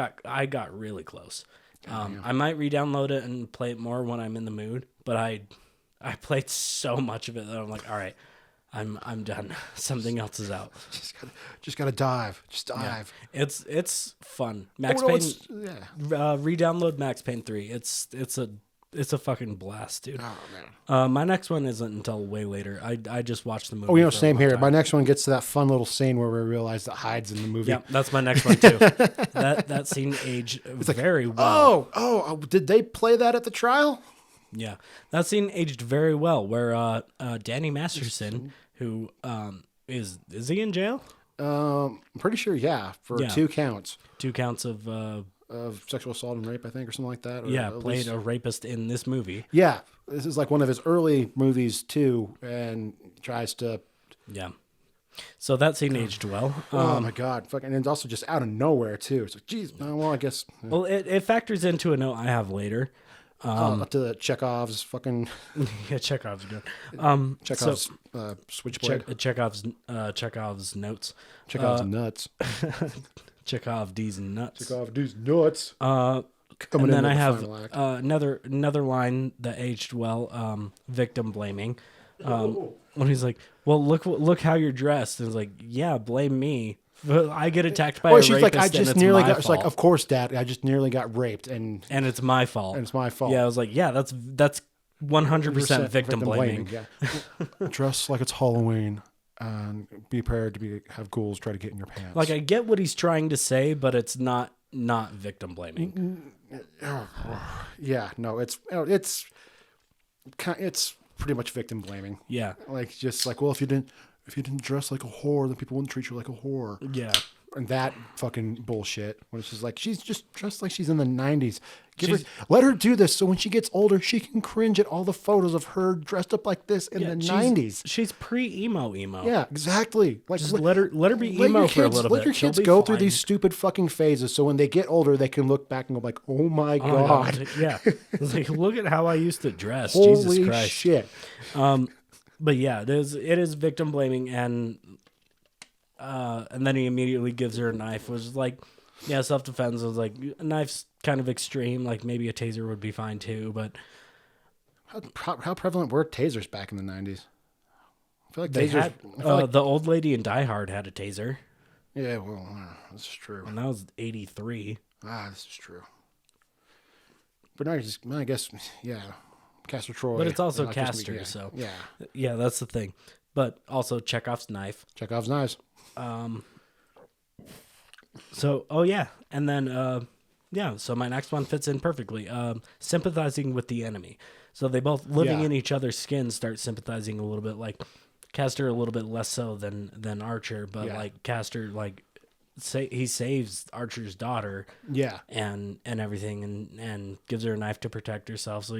S5: got really close. I might re-download it and play it more when I'm in the mood. But I played so much of it that I'm like, all right. I'm done. Something else is out.
S6: Just gotta dive. Just dive.
S5: Yeah. It's fun. Max Payne. Re-download Max Payne 3. It's a fucking blast, dude.
S6: Oh man.
S5: My next one isn't until way later. I just watched the movie.
S6: Oh, same here. My next one gets to that fun little scene where we realize that Hyde's in the movie.
S5: Yeah, that's my next one too. that scene aged very well.
S6: Oh, did they play that at the trial?
S5: Yeah, that scene aged very well. Where Danny Masterson, who is he in jail?
S6: I'm pretty sure, for 2 counts.
S5: 2 counts of
S6: sexual assault and rape, I think, or something like that.
S5: Or played a rapist in this movie.
S6: Yeah, this is like one of his early movies too, and tries to.
S5: Yeah. So that scene aged well.
S6: Oh my god, fucking, and it's also just out of nowhere too. It's like, geez, well, I guess. Yeah.
S5: Well, it factors into a note I have later.
S6: To the Chekhov's fucking.
S5: Yeah, Chekhov's good.
S6: Chekhov's switchblade.
S5: Chekhov's notes.
S6: Chekhov's nuts.
S5: Chekhov D's nuts.
S6: Chekhov D's nuts.
S5: And then I have another line that aged well. Victim blaming. When he's like, "Well, look how you're dressed," and it's like, "Yeah, blame me." But I get attacked by a
S6: she's
S5: rapist.
S6: Like, I just nearly got. It's like, of course, Dad. I just nearly got raped, and
S5: it's my fault.
S6: And it's my fault.
S5: Yeah, I was like, yeah, that's 100% victim blaming.
S6: Yeah. Dress like it's Halloween, and be prepared to have ghouls try to get in your pants.
S5: Like, I get what he's trying to say, but it's not victim blaming.
S6: Yeah, no, it's pretty much victim blaming.
S5: Yeah,
S6: like just like, well, if you didn't dress like a whore, then people wouldn't treat you like a whore.
S5: Yeah.
S6: And that fucking bullshit. When it's just like, she's just dressed like she's in the 90s. Let her do this so when she gets older, she can cringe at all the photos of her dressed up like this in the 90s.
S5: She's pre-emo.
S6: Yeah, exactly. Like,
S5: just let her be emo for a little bit.
S6: Let your kids go through these stupid fucking phases so when they get older, they can look back and go like, oh my God.
S5: Yeah. It's like, look at how I used to dress.
S6: Holy
S5: Jesus Christ.
S6: Shit.
S5: But yeah, it is victim blaming, and then he immediately gives her a knife. It was like, yeah, self-defense. Was like, a knife's kind of extreme. Like, maybe a taser would be fine too. But
S6: how prevalent were tasers back in the 90s? I feel like
S5: the old lady in Die Hard had a taser.
S6: Yeah, well, that's true.
S5: And that was 83.
S6: This is true. But I guess, yeah. Castor Troy.
S5: But it's also Castor, so yeah, that's the thing. But also Chekhov's knife.
S6: Chekhov's knives.
S5: So, and then so my next one fits in perfectly. Sympathizing with the enemy. So they both living in each other's skin start sympathizing a little bit. Like Castor a little bit less so than Archer, but like Castor he saves Archer's daughter, and everything, and gives her a knife to protect herself. So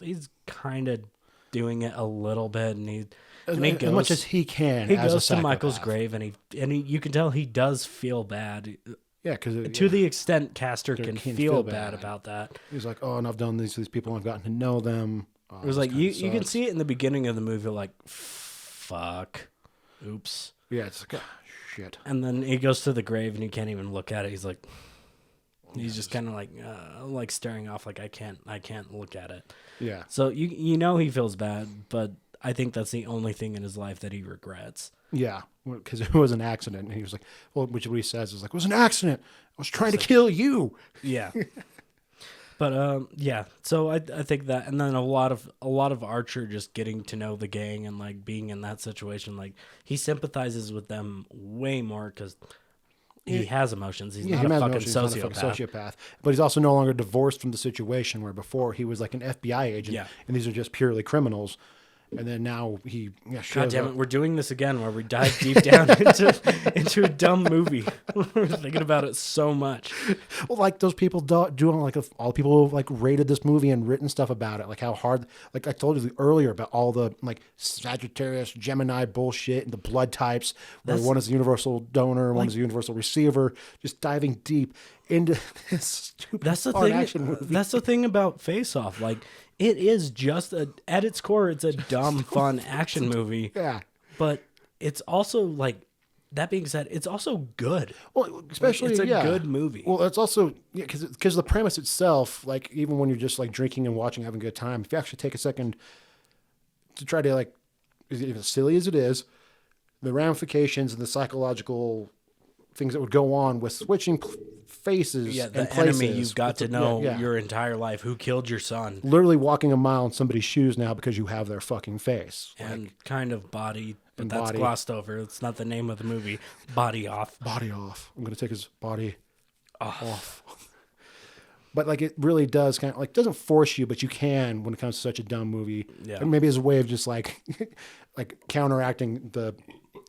S5: he's kind of doing it a little bit, and he goes,
S6: as much as he can.
S5: He goes to Michael's grave, and you can tell he does feel bad.
S6: Yeah, because
S5: to the extent Castor can feel bad about that.
S6: He's like, oh, and I've done these people, I've gotten to know them.
S5: It was like you can see it in the beginning of the movie, like, fuck, oops.
S6: Yeah, it's like, shit.
S5: And then he goes to the grave and he can't even look at it. He's like, he's just kind of like staring off, like I can't look at it.
S6: Yeah.
S5: So you know he feels bad, but I think that's the only thing in his life that he regrets.
S6: Yeah, because it was an accident. And he was like, well, which what he says is like, it was an accident. I was trying to kill you.
S5: Yeah. But yeah, so I think that, and then a lot of Archer just getting to know the gang and like being in that situation, like he sympathizes with them way more because he has emotions. He's not a fucking
S6: sociopath. But he's also no longer divorced from the situation where before he was like an FBI agent, and these are just purely criminals. And then now he
S5: God damn it, we're doing this again where we dive deep down into a dumb movie. We're thinking about it so much.
S6: Well, like those people do like all the people who like rated this movie and written stuff about it, like how hard, like I told you earlier about all the like Sagittarius, Gemini bullshit and the blood types, where one is a universal donor, one is a universal receiver, just diving deep into this stupid action movie.
S5: That's the thing about Face Off. Like, it is just at its core, it's a dumb, fun action movie.
S6: Yeah.
S5: But it's also like, that being said, it's also good.
S6: Well, especially
S5: it's a good movie.
S6: Well, it's also because the premise itself, like even when you're just like drinking and watching, having a good time, if you actually take a second to try to like, as silly as it is, the ramifications and the psychological things that would go on with switching faces.
S5: Yeah, the
S6: and places.
S5: enemy you've got to know your entire life. Who killed your son?
S6: Literally walking a mile in somebody's shoes now because you have their fucking face.
S5: And like, kind of body, but that's
S6: body.
S5: glossed over. It's not the name of the movie. Body Off.
S6: Body Off. I'm going to take his body off. But like it really does kind of like doesn't force you, but you can when it comes to such a dumb movie.
S5: Yeah.
S6: And maybe as a way of just like like counteracting the,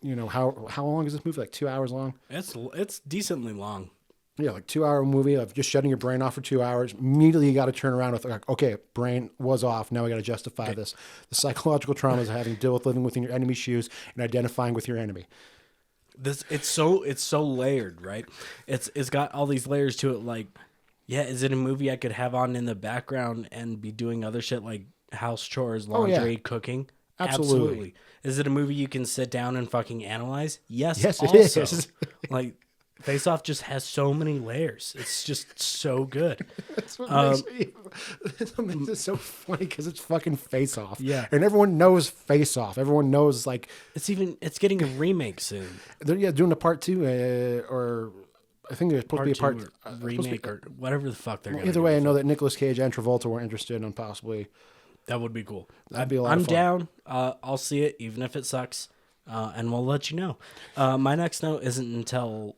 S6: you know, how long is this movie? Like 2 hours long?
S5: It's decently long.
S6: Yeah, like 2 hour movie of just shutting your brain off for 2 hours. Immediately you got to turn around with like, okay, brain was off. Now we got to justify this. The psychological traumas of having to deal with living within your enemy's shoes and identifying with your enemy.
S5: It's so layered, right? It's got all these layers to it. Like, yeah, is it a movie I could have on in the background and be doing other shit like house chores, laundry, cooking?
S6: Absolutely.
S5: Is it a movie you can sit down and fucking analyze? Yes,
S6: Yes,
S5: also.
S6: it is.
S5: Like, Face Off just has so many layers. It's just so good.
S6: That's what makes it so funny because it's fucking Face Off.
S5: Yeah.
S6: And everyone knows Face Off. Everyone knows like...
S5: It's getting a remake soon.
S6: They're doing a part 2 or... I think there's supposed to be a part
S5: remake or whatever the fuck they're going to do.
S6: Either way, I know that Nicolas Cage and Travolta were interested in possibly...
S5: That would be cool.
S6: That'd be a lot of
S5: I'm
S6: fun.
S5: down. I'll see it, even if it sucks, and we'll let you know. My next note isn't until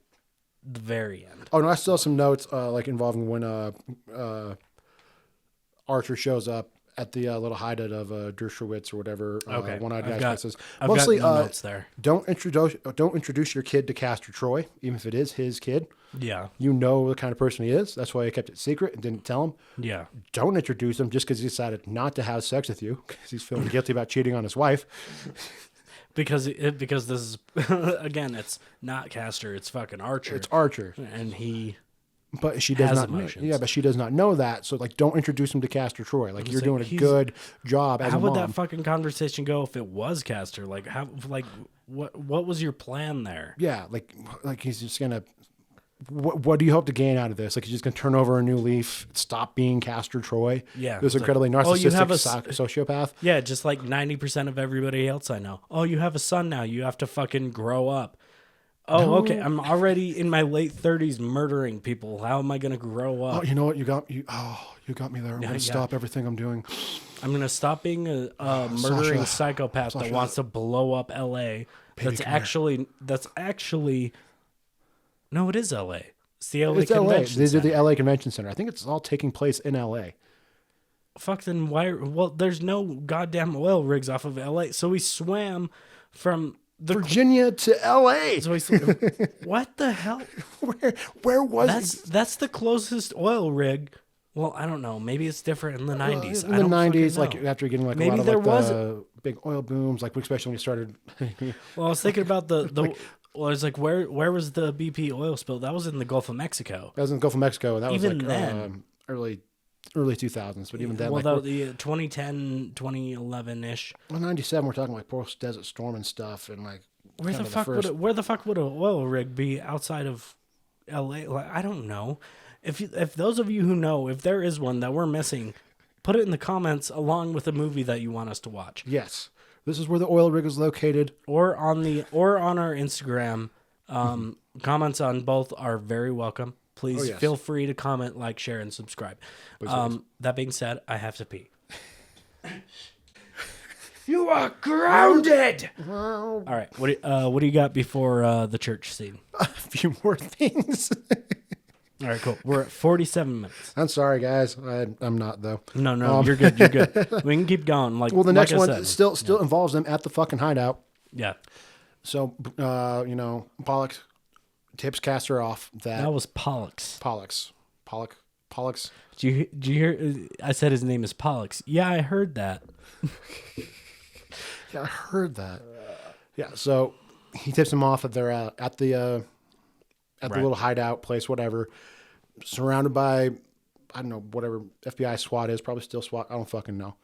S5: the very end.
S6: Oh, no, I still have some notes like involving when Archer shows up at the little hideout of Dershowitz or whatever.
S5: Okay.
S6: One-eyed
S5: I've
S6: guy
S5: got-
S6: says.
S5: I've
S6: Mostly,
S5: got no notes there.
S6: Don't introduce your kid to Castor Troy, even if it is his kid.
S5: Yeah.
S6: You know the kind of person he is. That's why I kept it secret and didn't tell him.
S5: Yeah.
S6: Don't introduce him just because he decided not to have sex with you because he's feeling guilty about cheating on his wife.
S5: Because this is again, it's not Castor, it's fucking Archer.
S6: It's Archer,
S5: and he.
S6: but she does
S5: has
S6: not.
S5: emotions.
S6: Yeah, but she does not know that. So like, don't introduce him to Castor Troy. Like you're
S5: like,
S6: doing a
S5: he's-
S6: good job as
S5: How
S6: a
S5: would
S6: mom.
S5: that fucking conversation go if it was Castor? Like how? Like what was your plan there?
S6: Yeah, like he's just gonna. What do you hope to gain out of this? Like he's just gonna turn over a new leaf, stop being Castor Troy.
S5: Yeah,
S6: this
S5: it's
S6: incredibly
S5: like, oh, you have
S6: narcissistic sociopath.
S5: Yeah, just like 90% of everybody else I know. Oh, you have a son now. You have to fucking grow up. Oh, okay. I'm already in my late 30s murdering people. How am I going to grow up?
S6: Oh, you know what? You got me there. I'm gonna stop everything I'm doing.
S5: I'm going to stop being a murdering
S6: Sasha.
S5: psychopath that wants to blow up LA. That's actually no, it is LA. It's the LA
S6: It's LA.
S5: Convention
S6: These are
S5: Center.
S6: the LA Convention Center. I think it's all taking place in LA.
S5: Fuck, then why? Well, there's no goddamn oil rigs off of LA. So we swam from
S6: Virginia to LA.
S5: So what the hell?
S6: Where was
S5: That's the closest oil rig. Well, I don't know. Maybe it's different in the 90s.
S6: in
S5: I
S6: the
S5: don't
S6: 90s,
S5: fucking
S6: like
S5: know.
S6: after getting like
S5: Maybe
S6: a lot
S5: there
S6: of
S5: was
S6: the big oil booms, like especially when you started.
S5: Well, I was thinking about the. Well, I was like, where was the BP oil spill? That was in the Gulf of Mexico.
S6: That was in the Gulf of Mexico. That
S5: Even
S6: was like
S5: then.
S6: early 2000s, but even then,
S5: Well,
S6: like
S5: the 2010, 2011-ish.
S6: 97, we're talking like post Desert Storm and stuff, and like
S5: Where the fuck would an oil rig be outside of LA? Like, I don't know. If those of you who know, if there is one that we're missing, put it in the comments along with a movie that you want us to watch.
S6: Yes, This is where the oil rig is located.
S5: Or on our Instagram. Comments on both are very welcome. Please feel free to comment, like, share, and subscribe. That being said, I have to pee. You are grounded. All right, what do you got before the church scene?
S6: A few more things.
S5: All right, cool. We're at 47 minutes.
S6: I'm sorry, guys. I'm not though.
S5: No, you're good. You're good. We can keep going. Like,
S6: well, the next
S5: I
S6: one
S5: said.
S6: still involves them at the fucking hideout.
S5: Yeah.
S6: So, Pollock tips Castor off
S5: That was Pollux.
S6: Pollux.
S5: Did you hear? I said his name is Pollux. Yeah, I heard that.
S6: Yeah, I heard that. Yeah, so he tips him off that they're at the little hideout place, whatever, surrounded by, I don't know, whatever FBI SWAT is, probably still SWAT. I don't fucking know.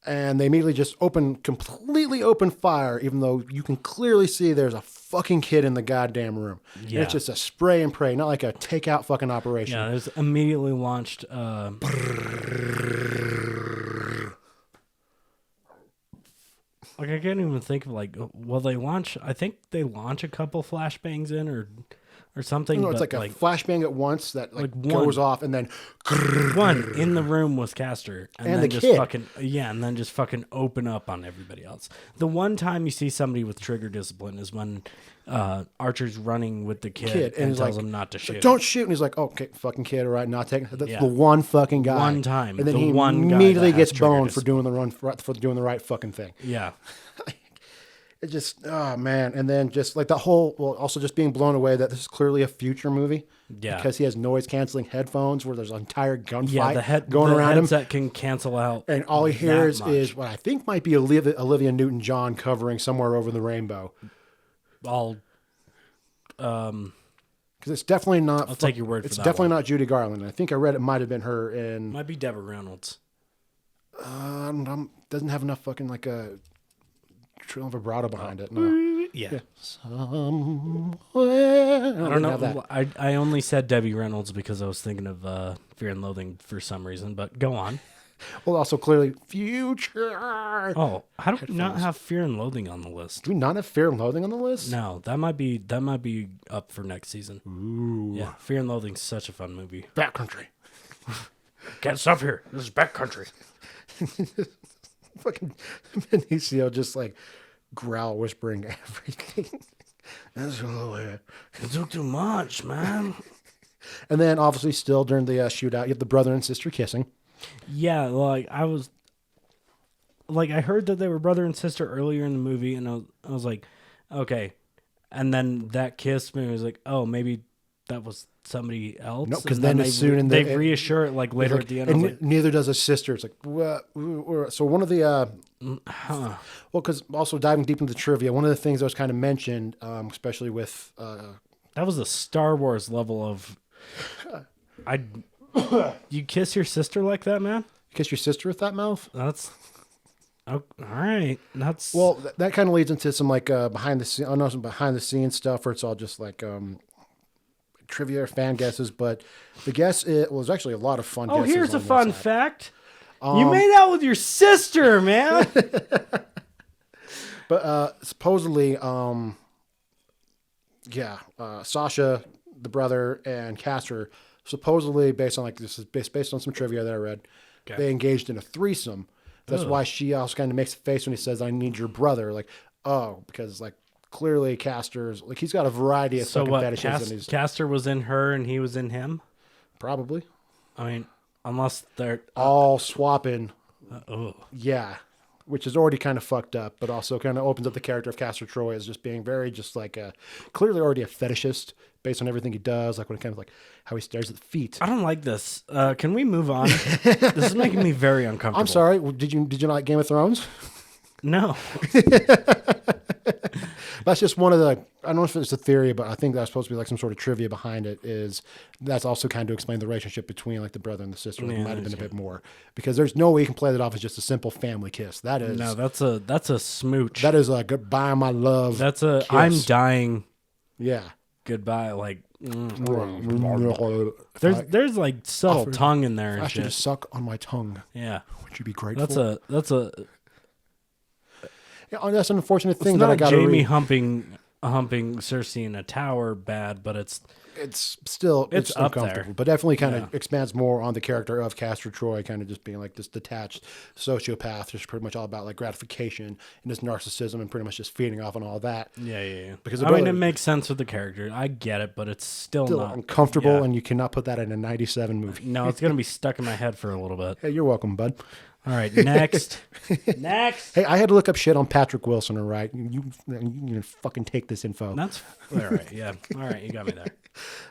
S6: And they immediately just completely open fire, even though you can clearly see there's a fucking kid in the goddamn room. Yeah. And it's just a spray and pray, not like a takeout fucking operation.
S5: Yeah, there's immediately launched. Like, I can't even think of, like, will they launch? I think they launch a couple flashbangs in or something.
S6: No, it's like a flashbang at once that goes off, and then
S5: one in the room with Castor, and then
S6: the
S5: just
S6: kid.
S5: and then just fucking open up on everybody else. The one time you see somebody with trigger discipline is when Archer's running with the kid and tells him not to shoot.
S6: Don't shoot, and he's like, "Okay, fucking kid, all right, not taking." That's the one fucking guy.
S5: One time,
S6: and then
S5: the
S6: he
S5: one guy
S6: immediately
S5: that
S6: gets
S5: has trigger
S6: boned for doing the right fucking thing.
S5: Yeah.
S6: It just, oh man. And then just like the whole, also just being blown away that this is clearly a future movie.
S5: Yeah.
S6: Because he has noise canceling headphones where there's an entire gunfight
S5: going
S6: around him.
S5: Headset can cancel out.
S6: And all he hears is what I think might be Olivia Newton-John covering Somewhere Over the Rainbow.
S5: Because
S6: it's definitely not.
S5: I'll take your word for that.
S6: It's definitely not Judy Garland. I think I read it might have been her in.
S5: Might be Deborah Reynolds.
S6: Doesn't have enough fucking like a trill vibrato behind it. No.
S5: Yeah.
S6: Somewhere.
S5: I don't know. I only said Debbie Reynolds because I was thinking of Fear and Loathing for some reason, but go on.
S6: Well, also clearly future.
S5: Oh, how do we not have Fear and Loathing on the list?
S6: Do we not have Fear and Loathing on the list?
S5: No, that might be up for next season.
S6: Ooh.
S5: Yeah, Fear and Loathing's such a fun movie.
S6: Backcountry.
S5: Get stuff here. This is backcountry.
S6: Fucking Benicio just like growl whispering everything. That's
S5: You took too much, man.
S6: And then obviously still during the shootout, you have the brother and sister kissing.
S5: Yeah, like I heard that they were brother and sister earlier in the movie, and I was like, okay. And then that kiss me was like, oh, maybe that was somebody else.
S6: No, because then as soon in
S5: they reassure it like later at the end.
S6: And neither does a sister. It's like, what? So one of the well, because also diving deep into the trivia, one of the things that was kind of mentioned, especially with
S5: that was a Star Wars level of you kiss your sister like that, man?
S6: You kiss your sister with that mouth?
S5: That's all right. That's
S6: that kind of leads into some like behind the scenes stuff, where it's all just like trivia or fan guesses. But the guess was actually a lot of fun.
S5: Oh,
S6: guesses
S5: here's a
S6: on
S5: fun
S6: one side.
S5: fact. You made out with your sister, man.
S6: But supposedly, Sasha, the brother, and Castor, supposedly based on based on some trivia that I read, they engaged in a threesome. That's why she also kind of makes a face when he says, "I need your brother." Like, oh, because like clearly Castor's like he's got a variety of fucking fetishes.
S5: Castor was in her and he was in him.
S6: Probably.
S5: I mean, unless they're
S6: all swapping.
S5: Oh,
S6: yeah. Which is already kind of fucked up, but also kind of opens up the character of Castor Troy as just being very just like clearly already a fetishist based on everything he does, like when it comes like how he stares at the feet.
S5: I don't like this. Can we move on? This is making me very uncomfortable.
S6: I'm sorry. Did you not like Game of Thrones?
S5: No.
S6: That's just one of the, I don't know if it's a theory, but I think that's supposed to be like some sort of trivia behind it, is that's also kind of to explain the relationship between like the brother and the sister. Like, it might have been a bit more, because there's no way you can play that off as just a simple family kiss. That is,
S5: no, that's a smooch.
S6: That is a goodbye, my love.
S5: That's a,
S6: kiss.
S5: I'm dying.
S6: Yeah.
S5: Goodbye. Like, there's like subtle tongue in there and
S6: shit. I should just suck on my tongue.
S5: Yeah.
S6: Would you be grateful?
S5: That's a,
S6: Yeah, that's an unfortunate
S5: It's
S6: thing that I
S5: not
S6: got to
S5: Jamie
S6: read.
S5: humping Cersei in a tower bad, but it's
S6: It's
S5: up
S6: uncomfortable,
S5: there.
S6: but definitely kind
S5: Yeah.
S6: of expands more on the character of Castor Troy, kind of just being like this detached sociopath who's pretty much all about like gratification and his narcissism and pretty much just feeding off on all that.
S5: Yeah.
S6: Because
S5: I mean, it makes sense with the character. I get it, but it's still not
S6: uncomfortable,
S5: yeah.
S6: and you cannot put that in a 97 movie.
S5: No, it's gonna be stuck in my head for a little bit.
S6: Hey, you're welcome, bud.
S5: All right, next. Next.
S6: Hey, I had to look up shit on Patrick Wilson, all right? You fucking take this info.
S5: That's all right. Yeah. All right, you got me there.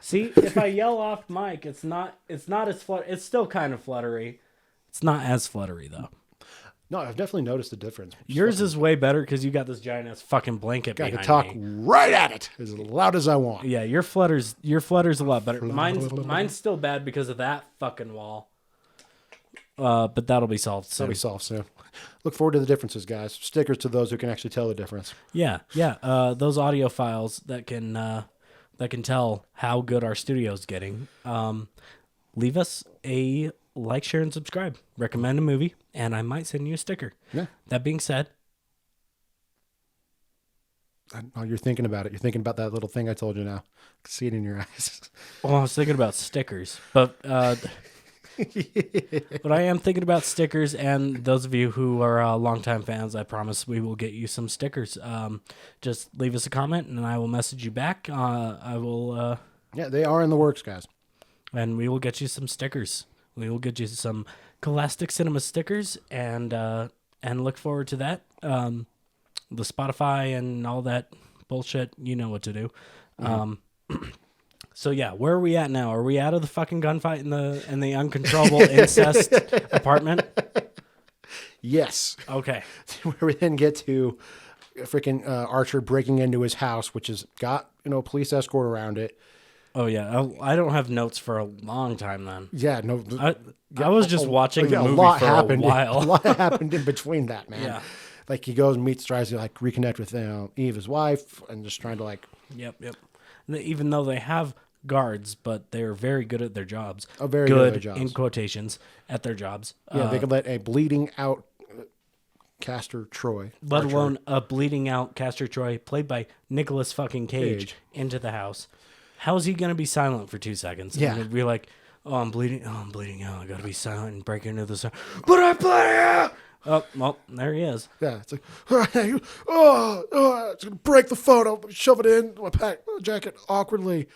S5: See, if I yell off mic, it's not as it's still kind of fluttery. It's not as fluttery though.
S6: No, I've definitely noticed the difference.
S5: Yours is way better because you got this giant ass fucking blanket
S6: I
S5: behind
S6: can talk
S5: me.
S6: right at it as loud as I want.
S5: Yeah, your flutter's a lot better. Mine's still bad because of that fucking wall. But that'll be solved soon.
S6: That'll be solved soon. Look forward to the differences, guys. Stickers to those who can actually tell the difference.
S5: Yeah. Those audio files that can tell how good our studio's getting. Leave us a like, share, and subscribe. Recommend a movie, and I might send you a sticker.
S6: Yeah.
S5: That being said,
S6: Oh, you're thinking about it. You're thinking about that little thing I told you now. I can see it in your eyes.
S5: well, I was thinking about stickers, but but I am thinking about stickers. And those of you who are longtime fans, I promise we will get you some stickers. Just leave us a comment, and I will message you back. I will.
S6: Yeah, they are in the works, guys.
S5: And we will get you some stickers. We will get you some Cole-astic Cinema stickers, and look forward to that. The Spotify and all that bullshit, you know what to do. So yeah, where are we at now? Are we out of the fucking gunfight in the uncontrollable incest apartment?
S6: Yes.
S5: Okay.
S6: Where we then get to freaking Archer breaking into his house, which has got a police escort around it.
S5: Oh yeah, I don't have notes for a long time then.
S6: Yeah, no.
S5: I was just watching the
S6: a
S5: movie
S6: lot
S5: for
S6: happened.
S5: a while.
S6: A lot happened in between that, man.
S5: Yeah.
S6: Like he goes and tries to like reconnect with Eve, his wife, and just trying to like.
S5: Yep. Even though they have guards, but they're very good at their jobs.
S6: Oh, very good at their jobs.
S5: In quotations at their jobs.
S6: Yeah, they could let a bleeding out Castor Troy,
S5: Let
S6: Archer,
S5: alone a bleeding out Castor Troy, played by Nicolas fucking Cage, into the house. How's he gonna be silent for 2 seconds?
S6: Yeah.
S5: And be like, I'm bleeding out. I gotta be silent and break into the sound. But I'm bleeding out. Oh, well, there he is.
S6: Yeah, it's like, it's gonna break the phone. I'll shove it in my jacket awkwardly.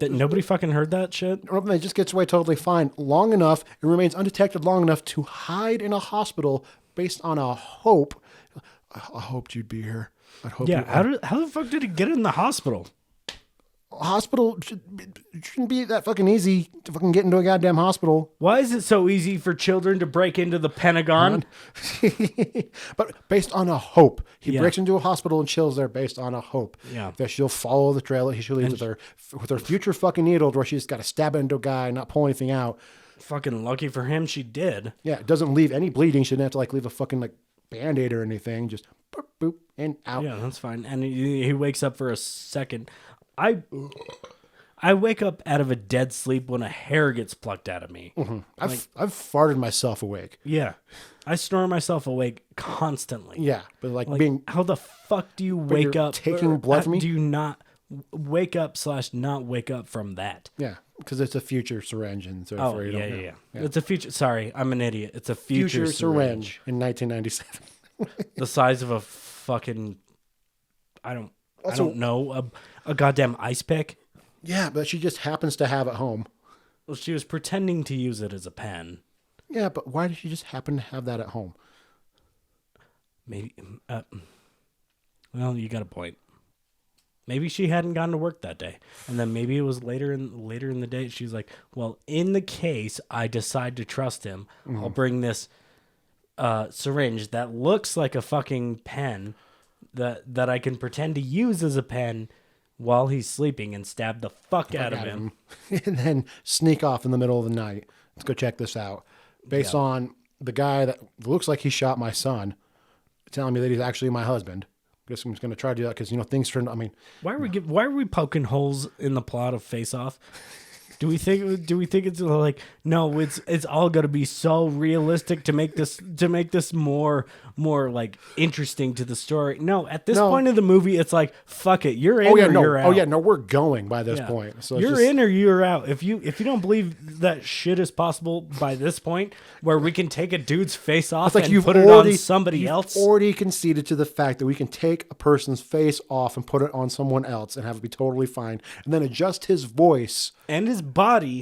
S5: Nobody fucking heard that shit.
S6: Robin just gets away totally fine long enough and remains undetected long enough to hide in a hospital based on a hope. I hoped you'd be here. I hope.
S5: Yeah, how the fuck did he get in the hospital?
S6: Hospital shouldn't be that fucking easy to fucking get into a goddamn hospital.
S5: Why is it so easy for children to break into the Pentagon?
S6: But based on a hope. He
S5: Yeah.
S6: breaks into a hospital and chills there based on a hope.
S5: Yeah.
S6: That she'll follow the trail that she leaves with her future fucking needle where she's got to stab it into a guy and not pull anything out.
S5: Fucking lucky for him, she did.
S6: Yeah, it doesn't leave any bleeding. She didn't have to like leave a fucking like Band-Aid or anything. Just boop, boop, and out.
S5: Yeah, that's fine. And he wakes up for a second. I wake up out of a dead sleep when a hair gets plucked out of me.
S6: I've farted myself awake.
S5: Yeah. I snore myself awake constantly.
S6: Yeah, but like
S5: Like,
S6: being
S5: how the fuck do you wake
S6: you're
S5: up?
S6: taking
S5: or
S6: blood from me?
S5: Do you not wake up / not wake up from that?
S6: yeah, because it's a future syringe and so
S5: Oh,
S6: you
S5: yeah,
S6: don't
S5: yeah.
S6: know.
S5: It's a future. Sorry, I'm an idiot. It's a
S6: Future
S5: future
S6: syringe in 1997.
S5: the size of a fucking. I
S6: Also-
S5: don't know, a goddamn ice pick.
S6: Yeah, but she just happens to have it home.
S5: Well, she was pretending to use it as a pen.
S6: Yeah, but why did she just happen to have that at home?
S5: Maybe. Well, you got a point. Maybe she hadn't gone to work that day, and then maybe it was later in the day. She's like, "Well, in the case I decide to trust him, I'll bring this syringe that looks like a fucking pen that I can pretend to use as a pen while he's sleeping and stab the fuck out of him."
S6: And then sneak off in the middle of the night. Let's go check this out. Based on the guy that looks like he shot my son, telling me that he's actually my husband. Guess I'm just going to try to do that because, things turn. I mean,
S5: Why are we poking holes in the plot of Face Off? Do we think it's like, no, it's all gonna be so realistic to make this more like interesting to the story? No, at this point of the movie, it's like, fuck it, you're in or you're out.
S6: Oh yeah, no, we're going by this point. So
S5: you're in or you're out. If you don't believe that shit is possible by this point, where we can take a dude's face off and put it on somebody else,
S6: already conceded to the fact that we can take a person's face off and put it on someone else and have it be totally fine, and then adjust his voice
S5: and his body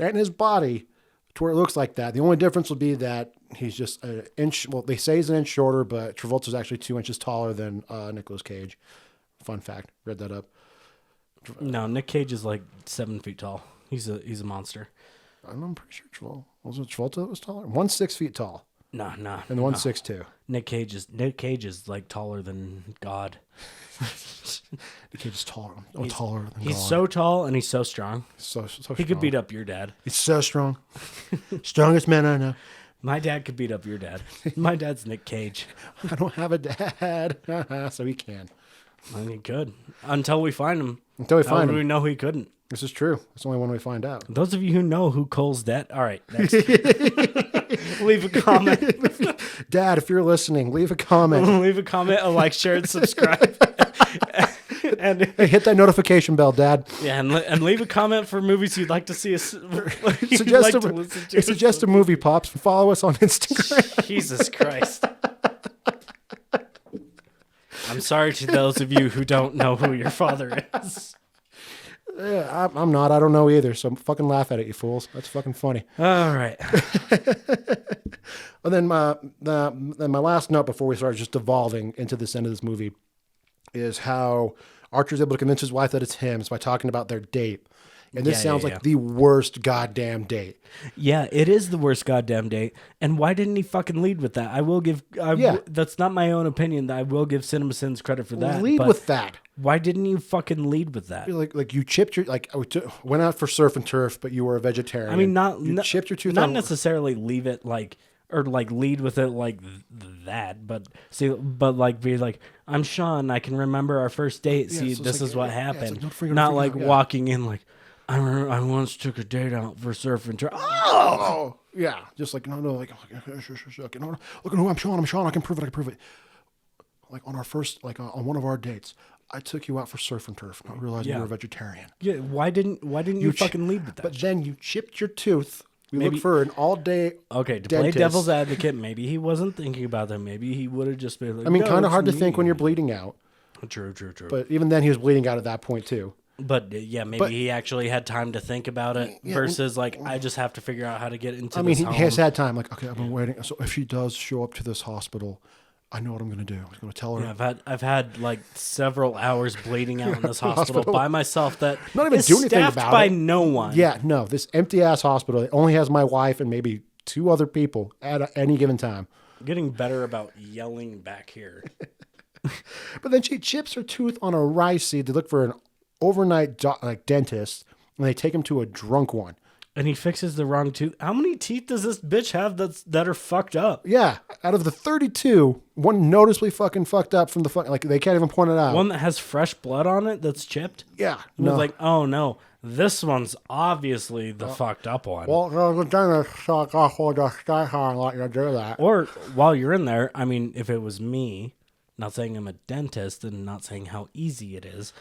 S6: to where it looks like that. The only difference will be that he's just an inch. Well, they say he's an inch shorter, but Travolta's actually 2 inches taller than Nicolas Cage. Fun fact. Read that up.
S5: No, Nick Cage is like 7 feet tall. He's a monster.
S6: I'm pretty sure Travolta was taller. 1 6 feet tall.
S5: No.
S6: And the 1'6"
S5: Nick Cage is like taller than God.
S6: Nick Cage is taller. Taller than God.
S5: He's so tall and he's so strong.
S6: So
S5: He
S6: strong.
S5: could beat up your dad.
S6: He's so strong. Strongest man I know.
S5: My dad could beat up your dad. My dad's Nick Cage.
S6: I don't have a dad, so he can.
S5: And he could. Until we find him.
S6: Until we find
S5: How do we
S6: him.
S5: know he couldn't?
S6: This is true. It's the only one we find out.
S5: Those of you who know who Cole's dad. All right, next. Leave a comment.
S6: Dad, if you're listening, leave a comment.
S5: Leave a comment, a like, share, and subscribe. And
S6: Hey, hit that notification bell, Dad.
S5: yeah, and leave a comment for movies you'd like to see us.
S6: Suggest a movie, Pops. Follow us on Instagram.
S5: Jesus Christ. I'm sorry to those of you who don't know who your father is.
S6: Yeah, I'm not. I don't know either. So fucking laugh at it, you fools. That's fucking funny.
S5: All right.
S6: And then my last note before we start just devolving into this end of this movie is how Archer's able to convince his wife that it's him is by talking about their date. And this sounds like the worst goddamn date.
S5: Yeah, it is the worst goddamn date. And why didn't he fucking lead with that? That's not my own opinion. I will give CinemaSins credit for that.
S6: Lead with that.
S5: Why didn't you fucking lead with that?
S6: Like you chipped your went out for surf and turf, but you were a vegetarian.
S5: I mean,
S6: you chipped your tooth.
S5: Not necessarily leave it like or like lead with it like that, but be like, I'm Sean. I can remember our first date. See, this is what happened. Not like walking in like, I once took a date out for surf and turf.
S6: Oh, yeah, just like no, like sure. Okay, no, look at who I'm Sean. I can prove it. Like on our first, like on one of our dates, I took you out for surf and turf, not realizing you were a vegetarian.
S5: Yeah, why didn't you fucking lead with that?
S6: But then you chipped your tooth. We looked for an all-day.
S5: Okay, to play devil's advocate, maybe he wasn't thinking about that. Maybe he would have just been like,
S6: I mean, kind of hard to think when you're bleeding out.
S5: True.
S6: But even then, he was bleeding out at that point too.
S5: But yeah, maybe he actually had time to think about it versus like, I just have to figure out how to get into this home.
S6: He has had time. Like, okay, I've been waiting. So if she does show up to this hospital, I know what I'm going to do. I'm going to tell her.
S5: Yeah, I've had like several hours bleeding out in this hospital by myself that
S6: not even do anything about
S5: by
S6: it.
S5: no one.
S6: Yeah, no, this empty ass hospital. It only has my wife and maybe 2 other people at any given time.
S5: I'm getting better about yelling back here.
S6: But then she chips her tooth on a rice seed. They look for an overnight dentist, and they take him to a drunk one.
S5: And he fixes the wrong tooth. How many teeth does this bitch have that are fucked up?
S6: Yeah, out of the 32, one noticeably fucking fucked up from the like they can't even point it out.
S5: One that has fresh blood on it that's chipped.
S6: Yeah,
S5: no. Like, oh no, this one's obviously the fucked up one.
S6: Well, the dentist can't let you do that.
S5: Or while you're in there, I mean, if it was me, not saying I'm a dentist and not saying how easy it is.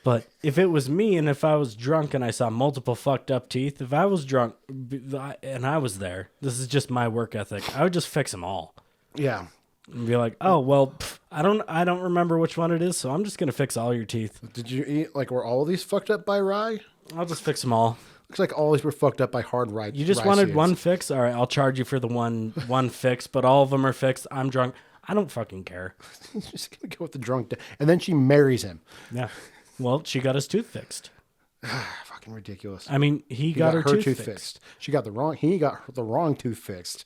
S5: But if it was me and if I was drunk and I saw multiple fucked up teeth, if I was drunk and I was there, this is just my work ethic. I would just fix them all.
S6: Yeah.
S5: And be like, oh, well, I don't remember which one it is, so I'm just going to fix all your teeth.
S6: Did you eat, like, were all of these fucked up by rye?
S5: I'll just fix them all.
S6: Looks like all these were fucked up by hard rye.
S5: You just wanted one fix? All right, I'll charge you for the one fix, but all of them are fixed. I'm drunk. I don't fucking care.
S6: Just going to go with the drunk. And then she marries him.
S5: Yeah. Well, she got his tooth fixed.
S6: Fucking ridiculous.
S5: I mean, he got her tooth fixed.
S6: He got the wrong tooth fixed.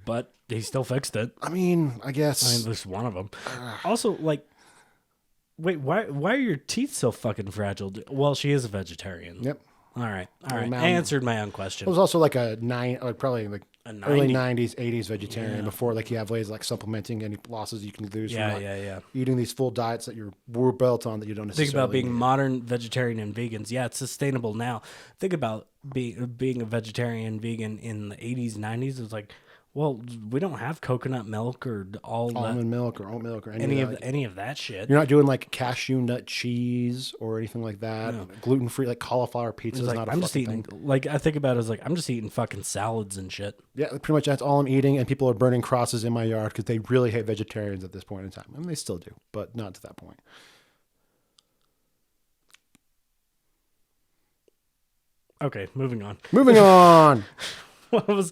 S5: But he still fixed it.
S6: I mean, at
S5: least one of them. Also, like, wait, why are your teeth so fucking fragile? Well, she is a vegetarian.
S6: Yep.
S5: All right. I answered my own question.
S6: It was also like a 9, probably like early 90s, 80s vegetarian before like you have ways like supplementing any losses you can lose from like, eating these full diets that were built on that you don't necessarily
S5: think about being
S6: need.
S5: modern vegetarian and vegans. Yeah, it's sustainable now. Think about being a vegetarian vegan in the 80s, 90s. It's like, well, we don't have coconut milk or
S6: Almond milk or oat milk or
S5: any of that shit.
S6: You're not doing like cashew nut cheese or anything like that. No. Gluten free, like cauliflower pizza is
S5: like,
S6: not a
S5: I'm just eating
S6: thing.
S5: Like I think about it as like I'm just eating fucking salads and shit.
S6: Yeah, pretty much that's all I'm eating, and people are burning crosses in my yard because they really hate vegetarians at this point in time. I mean, they still do, but not to that point.
S5: Okay, moving on.
S6: Moving on.
S5: I was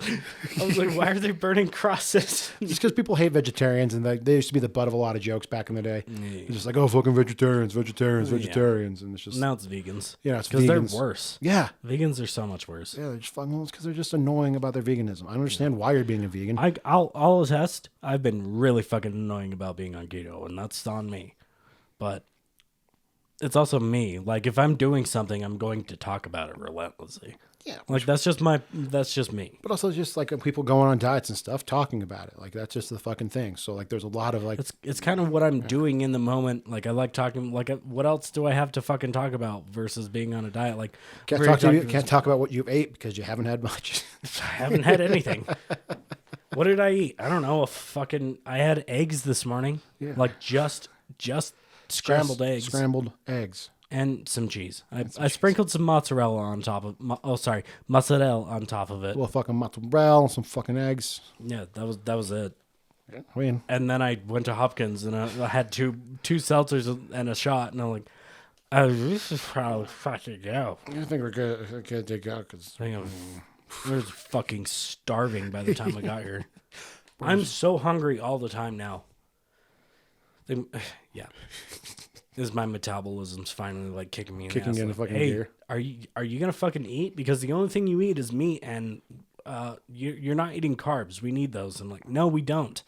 S5: like, why are they burning crosses?
S6: Just because people hate vegetarians, and they used to be the butt of a lot of jokes back in the day. It's just like, oh, fucking vegetarians, and it's just
S5: now it's vegans.
S6: Yeah, it's
S5: because
S6: vegans.
S5: They're worse.
S6: Yeah,
S5: vegans are so much worse.
S6: Yeah, they're just fucking because they're just annoying about their veganism. I don't understand why you're being a vegan.
S5: I'll attest. I've been really fucking annoying about being on keto, and that's on me. But it's also me. Like if I'm doing something, I'm going to talk about it relentlessly. Yeah, like that's just me.
S6: But also just like people going on diets and stuff, talking about it. Like that's just the fucking thing. So like there's a lot of like
S5: it's kind of what I'm doing in the moment. Like I like talking. Like what else do I have to fucking talk about versus being on a diet? Like
S6: can't talk about what you've ate because you haven't had much.
S5: I haven't had anything. What did I eat? I don't know. I had eggs this morning. Yeah. Like just scrambled eggs. And some cheese. I sprinkled some mozzarella on top of. Mozzarella on top of it.
S6: Well, fucking mozzarella and some fucking eggs.
S5: Yeah, that was it.
S6: Yeah, I mean,
S5: and then I went to Hopkins and I had two seltzers and a shot, and I'm like, oh, this is probably fucking go.
S6: I think we're good to go because
S5: I was fucking starving by the time I got here. I'm so hungry all the time now. Yeah. Is my metabolism's finally like kicking me in
S6: the fucking gear.
S5: Are you gonna fucking eat? Because the only thing you eat is meat, and you're not eating carbs. We need those. I'm like, no, we don't.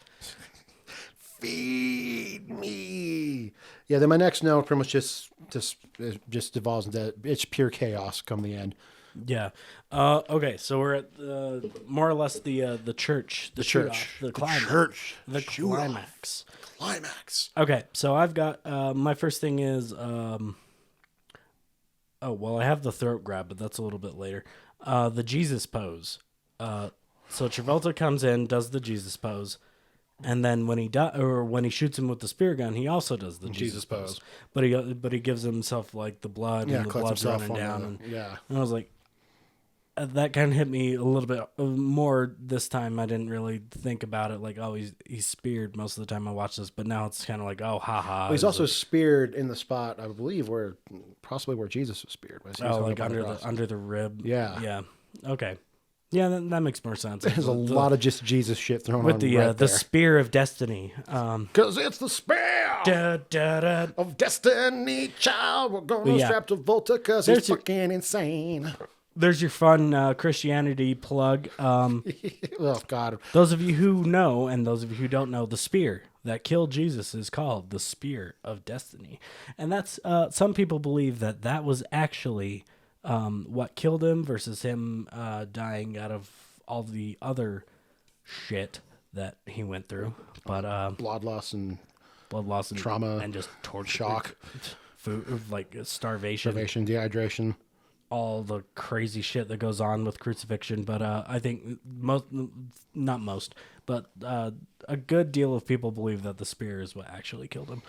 S6: Feed me. Yeah. Then my next note pretty much just devolves into it's pure chaos come the end.
S5: Yeah. Okay. So we're at more or less the church. The climax. Okay, so I've got my first thing is I have the throat grab, but that's a little bit later. The Jesus pose. So Travolta comes in, does the Jesus pose, and then when he shoots him with the spear gun, he also does the Jesus pose. But he gives himself like the blood and the blood's running down. And I was like, that kind of hit me a little bit more this time. I didn't really think about it like, oh, he's speared most of the time I watch this, but now it's kind of like, oh, haha.
S6: Well, he's also speared in the spot, I believe, possibly where Jesus was speared.
S5: Like under the rib.
S6: Yeah.
S5: Okay. Yeah, that makes more sense.
S6: There's a lot of just Jesus shit thrown
S5: with
S6: on
S5: the spear of destiny.
S6: Because it's the spear of destiny, child. We're going to strap Travolta because he's fucking insane.
S5: There's your fun Christianity plug.
S6: Oh, God.
S5: Those of you who know and those of you who don't know, the spear that killed Jesus is called the spear of destiny. And that's some people believe that was actually what killed him versus him dying out of all the other shit that he went through. But
S6: blood loss and
S5: trauma and just torture,
S6: shock,
S5: food, like starvation,
S6: dehydration.
S5: All the crazy shit that goes on with crucifixion, but I think not most, but a good deal of people believe that the spear is what actually killed him.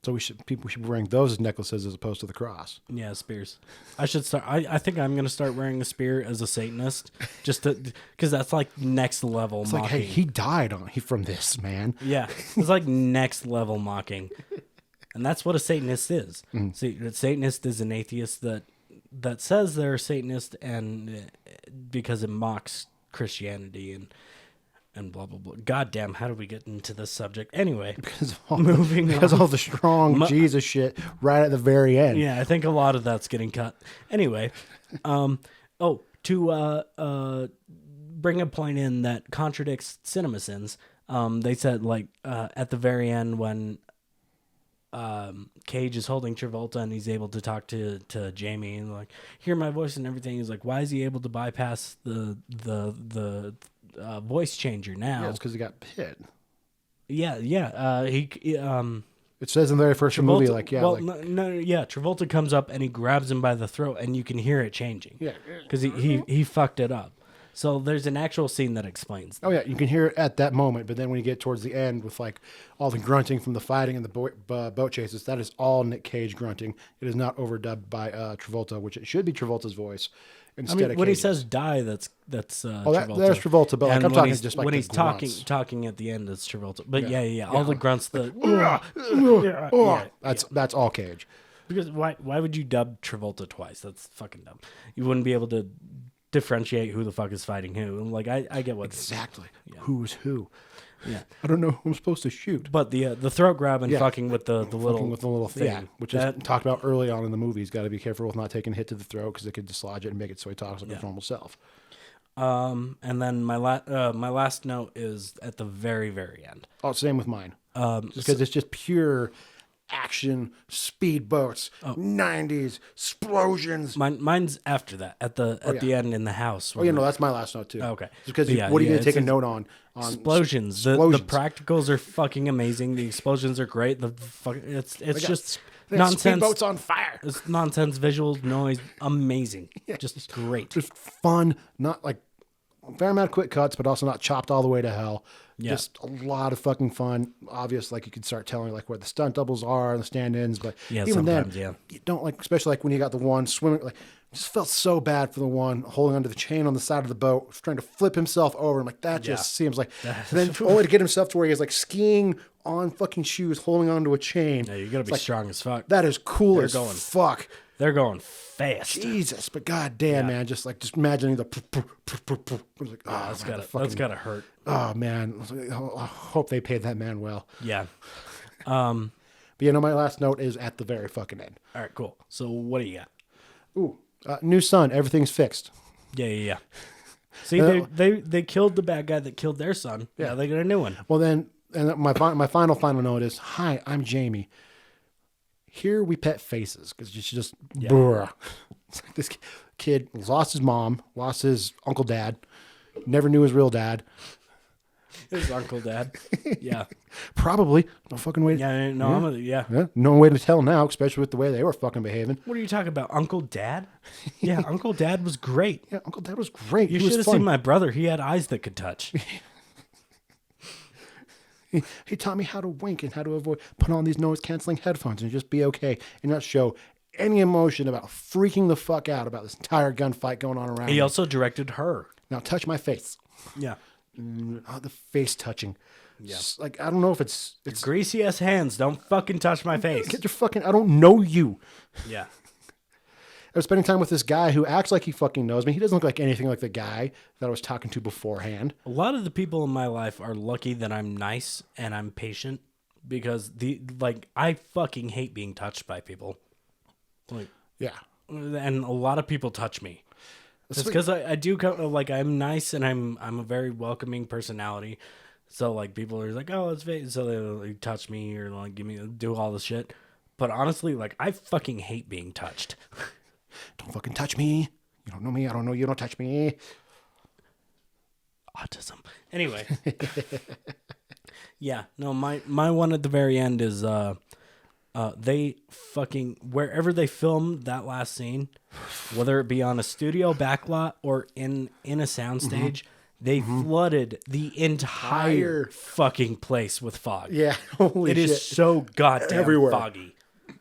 S6: So people should be wearing those as necklaces as opposed to the cross.
S5: Yeah, spears. I should start. I think I'm gonna start wearing a spear as a Satanist, just because that's like next level.
S6: It's
S5: mocking.
S6: Like, hey, he died from this, man.
S5: Yeah, it's like next level mocking. And that's what a Satanist is. Mm-hmm. See, a Satanist is an atheist that says they're a Satanist and because it mocks Christianity and blah, blah, blah. God damn, how did we get into this subject? Anyway,
S6: because all the strong Jesus shit right at the very end.
S5: Yeah, I think a lot of that's getting cut. Anyway, to bring a point in that contradicts CinemaSins, they said like at the very end when Cage is holding Travolta and he's able to talk to Jamie and like hear my voice and everything. He's like, why is he able to bypass the voice changer now?
S6: Yeah, it's because he got hit.
S5: Yeah.
S6: It says in the very first movie, like, yeah.
S5: Well,
S6: like,
S5: yeah. Travolta comes up and he grabs him by the throat, and you can hear it changing.
S6: Yeah.
S5: Because he fucked it up. So there's an actual scene that explains that.
S6: Oh, yeah, you can hear it at that moment, but then when you get towards the end with, like, all the grunting from the fighting and the boat chases, that is all Nick Cage grunting. It is not overdubbed by Travolta, which it should be Travolta's voice instead of
S5: when he
S6: Cage's.
S5: says die, that's Travolta.
S6: There's Travolta, but like, I'm talking just like
S5: when
S6: the
S5: he's
S6: grunts.
S5: talking at the end, it's Travolta. But yeah. All
S6: Yeah.
S5: the grunts,
S6: That's all Cage.
S5: because why would you dub Travolta twice? That's fucking dumb. You wouldn't be able to differentiate who the fuck is fighting who. And like I get what
S6: Exactly. Who's who?
S5: Yeah.
S6: I don't know who I'm supposed to shoot.
S5: But the throat grab and fucking with the little
S6: Fucking with the little thing,
S5: yeah,
S6: which is talked about early on in the movie. He's got to be careful with not taking a hit to the throat because it could dislodge it and make it so he talks like his normal self.
S5: And then my last note is at the very, very end.
S6: Oh, same with mine. Because it's just pure action, speedboats, 90s, explosions.
S5: Mine's after that at the end in the house.
S6: Oh, yeah, no, that's my last note too.
S5: Okay.
S6: Because
S5: But yeah,
S6: what are you going
S5: it's
S6: to take a
S5: ex-
S6: note on?
S5: Explosions. The practicals are fucking amazing. The explosions are great. It's just
S6: They got
S5: nonsense.
S6: Speedboats on fire.
S5: It's nonsense, visuals, noise, amazing. Just great.
S6: Just fun, not like a fair amount of quick cuts, but also not chopped all the way to hell.
S5: Yeah.
S6: Just a lot of fucking fun. Obvious, like you could start telling like where the stunt doubles are and the stand-ins, but
S5: Yeah,
S6: even then,
S5: sometimes, yeah.
S6: you don't like, especially like when you got the one swimming, like just felt so bad for the one holding onto the chain on the side of the boat, trying to flip himself over. I'm like, that just seems like, and then only to get himself to where he's like skiing on fucking shoes, holding onto a chain.
S5: Yeah, you gotta be strong as fuck.
S6: That is cool as
S5: going.
S6: fuck.
S5: They're going fast.
S6: Jesus, but goddamn, man, just imagining the. Like,
S5: That's gotta hurt.
S6: Oh man, I hope they paid that man well.
S5: Yeah.
S6: But you know, my last note is at the very fucking end.
S5: All right, cool. So what do you got?
S6: Ooh, new son, everything's fixed.
S5: Yeah. See, they killed the bad guy that killed their son. Yeah, they got a new one.
S6: Well then, and my final note is, hi, I'm Jamie. Here we pet faces because it's just brr. It's like this kid lost his mom, lost his uncle dad, never knew his real dad.
S5: His uncle dad. Yeah.
S6: Probably no fucking way.
S5: Yeah. No,
S6: Yeah, no way to tell now, especially with the way they were fucking behaving.
S5: What are you talking about, Uncle Dad? Yeah, Uncle Dad was great.
S6: Yeah, Uncle Dad was great.
S5: You
S6: He was
S5: should have
S6: fun.
S5: seen my brother. He had eyes that could touch.
S6: He taught me how to wink and how to avoid put on these noise canceling headphones and just be okay and not show any emotion about freaking the fuck out about this entire gunfight going on around
S5: He
S6: me.
S5: also directed Her.
S6: Now touch my face.
S5: Yeah.
S6: Oh, the face touching. Yeah. Like, I don't know if it's
S5: Greasy ass hands. Don't fucking touch my face.
S6: get your fucking, I don't know you.
S5: Yeah.
S6: I was spending time with this guy who acts like he fucking knows me. He doesn't look like anything like the guy that I was talking to beforehand.
S5: A lot of the people in my life are lucky that I'm nice and I'm patient because I fucking hate being touched by people. Like,
S6: Yeah.
S5: and a lot of people touch me. It's because I do like I'm nice and I'm a very welcoming personality. So like people are like, oh, it's fake. So they like, touch me or like do all this shit. But honestly, like I fucking hate being touched.
S6: Don't fucking touch me. You don't know me. I don't know you. Don't touch me.
S5: Autism. Anyway. Yeah. No, my one at the very end is they fucking wherever they filmed that last scene, whether it be on a studio backlot or in a soundstage, they flooded the entire fucking place with fog.
S6: Yeah. Holy
S5: It
S6: shit.
S5: is so goddamn
S6: Everywhere.
S5: foggy.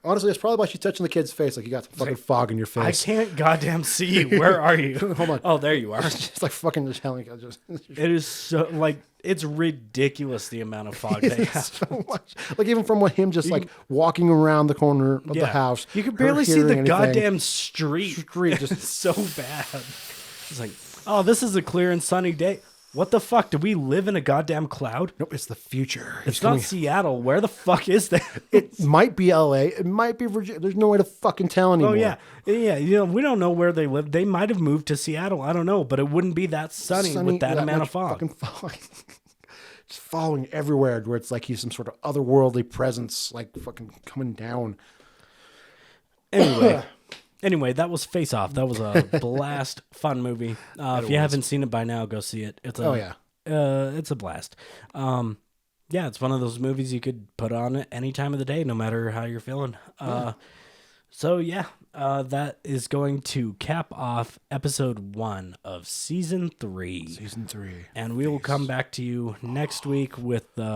S6: Honestly, it's probably why she's touching the kid's face. Like, you got the fucking fog in your
S5: I
S6: face.
S5: can't goddamn see you. Where are you?
S6: Hold on.
S5: Oh, there you are.
S6: It's like fucking just telling you.
S5: It is so like it's ridiculous the amount of fog they have.
S6: So much. Like, even from him just like walking around the corner of the house.
S5: You can
S6: her
S5: barely see
S6: hearing
S5: the
S6: anything.
S5: goddamn street.
S6: Just
S5: It's so bad. It's like, oh, this is a clear and sunny day. What the fuck? Do we live in a goddamn cloud?
S6: Nope, it's the future.
S5: It's not Seattle. Where the fuck is that?
S6: It might be LA. It might be Virginia. There's no way to fucking tell anymore.
S5: Oh yeah. You know, we don't know where they live. They might have moved to Seattle. I don't know, but it wouldn't be that sunny with that amount
S6: much
S5: of fog.
S6: Fucking fog. just following everywhere, where it's like he's some sort of otherworldly presence, like fucking coming down.
S5: Anyway, that was Face Off. That was a blast, fun movie. If you haven't seen it by now, go see it. It's it's a blast. Yeah, it's one of those movies you could put on at any time of the day, no matter how you're feeling. So yeah, that is going to cap off episode 1 of season 3.
S6: Season 3.
S5: And we will come back to you next week with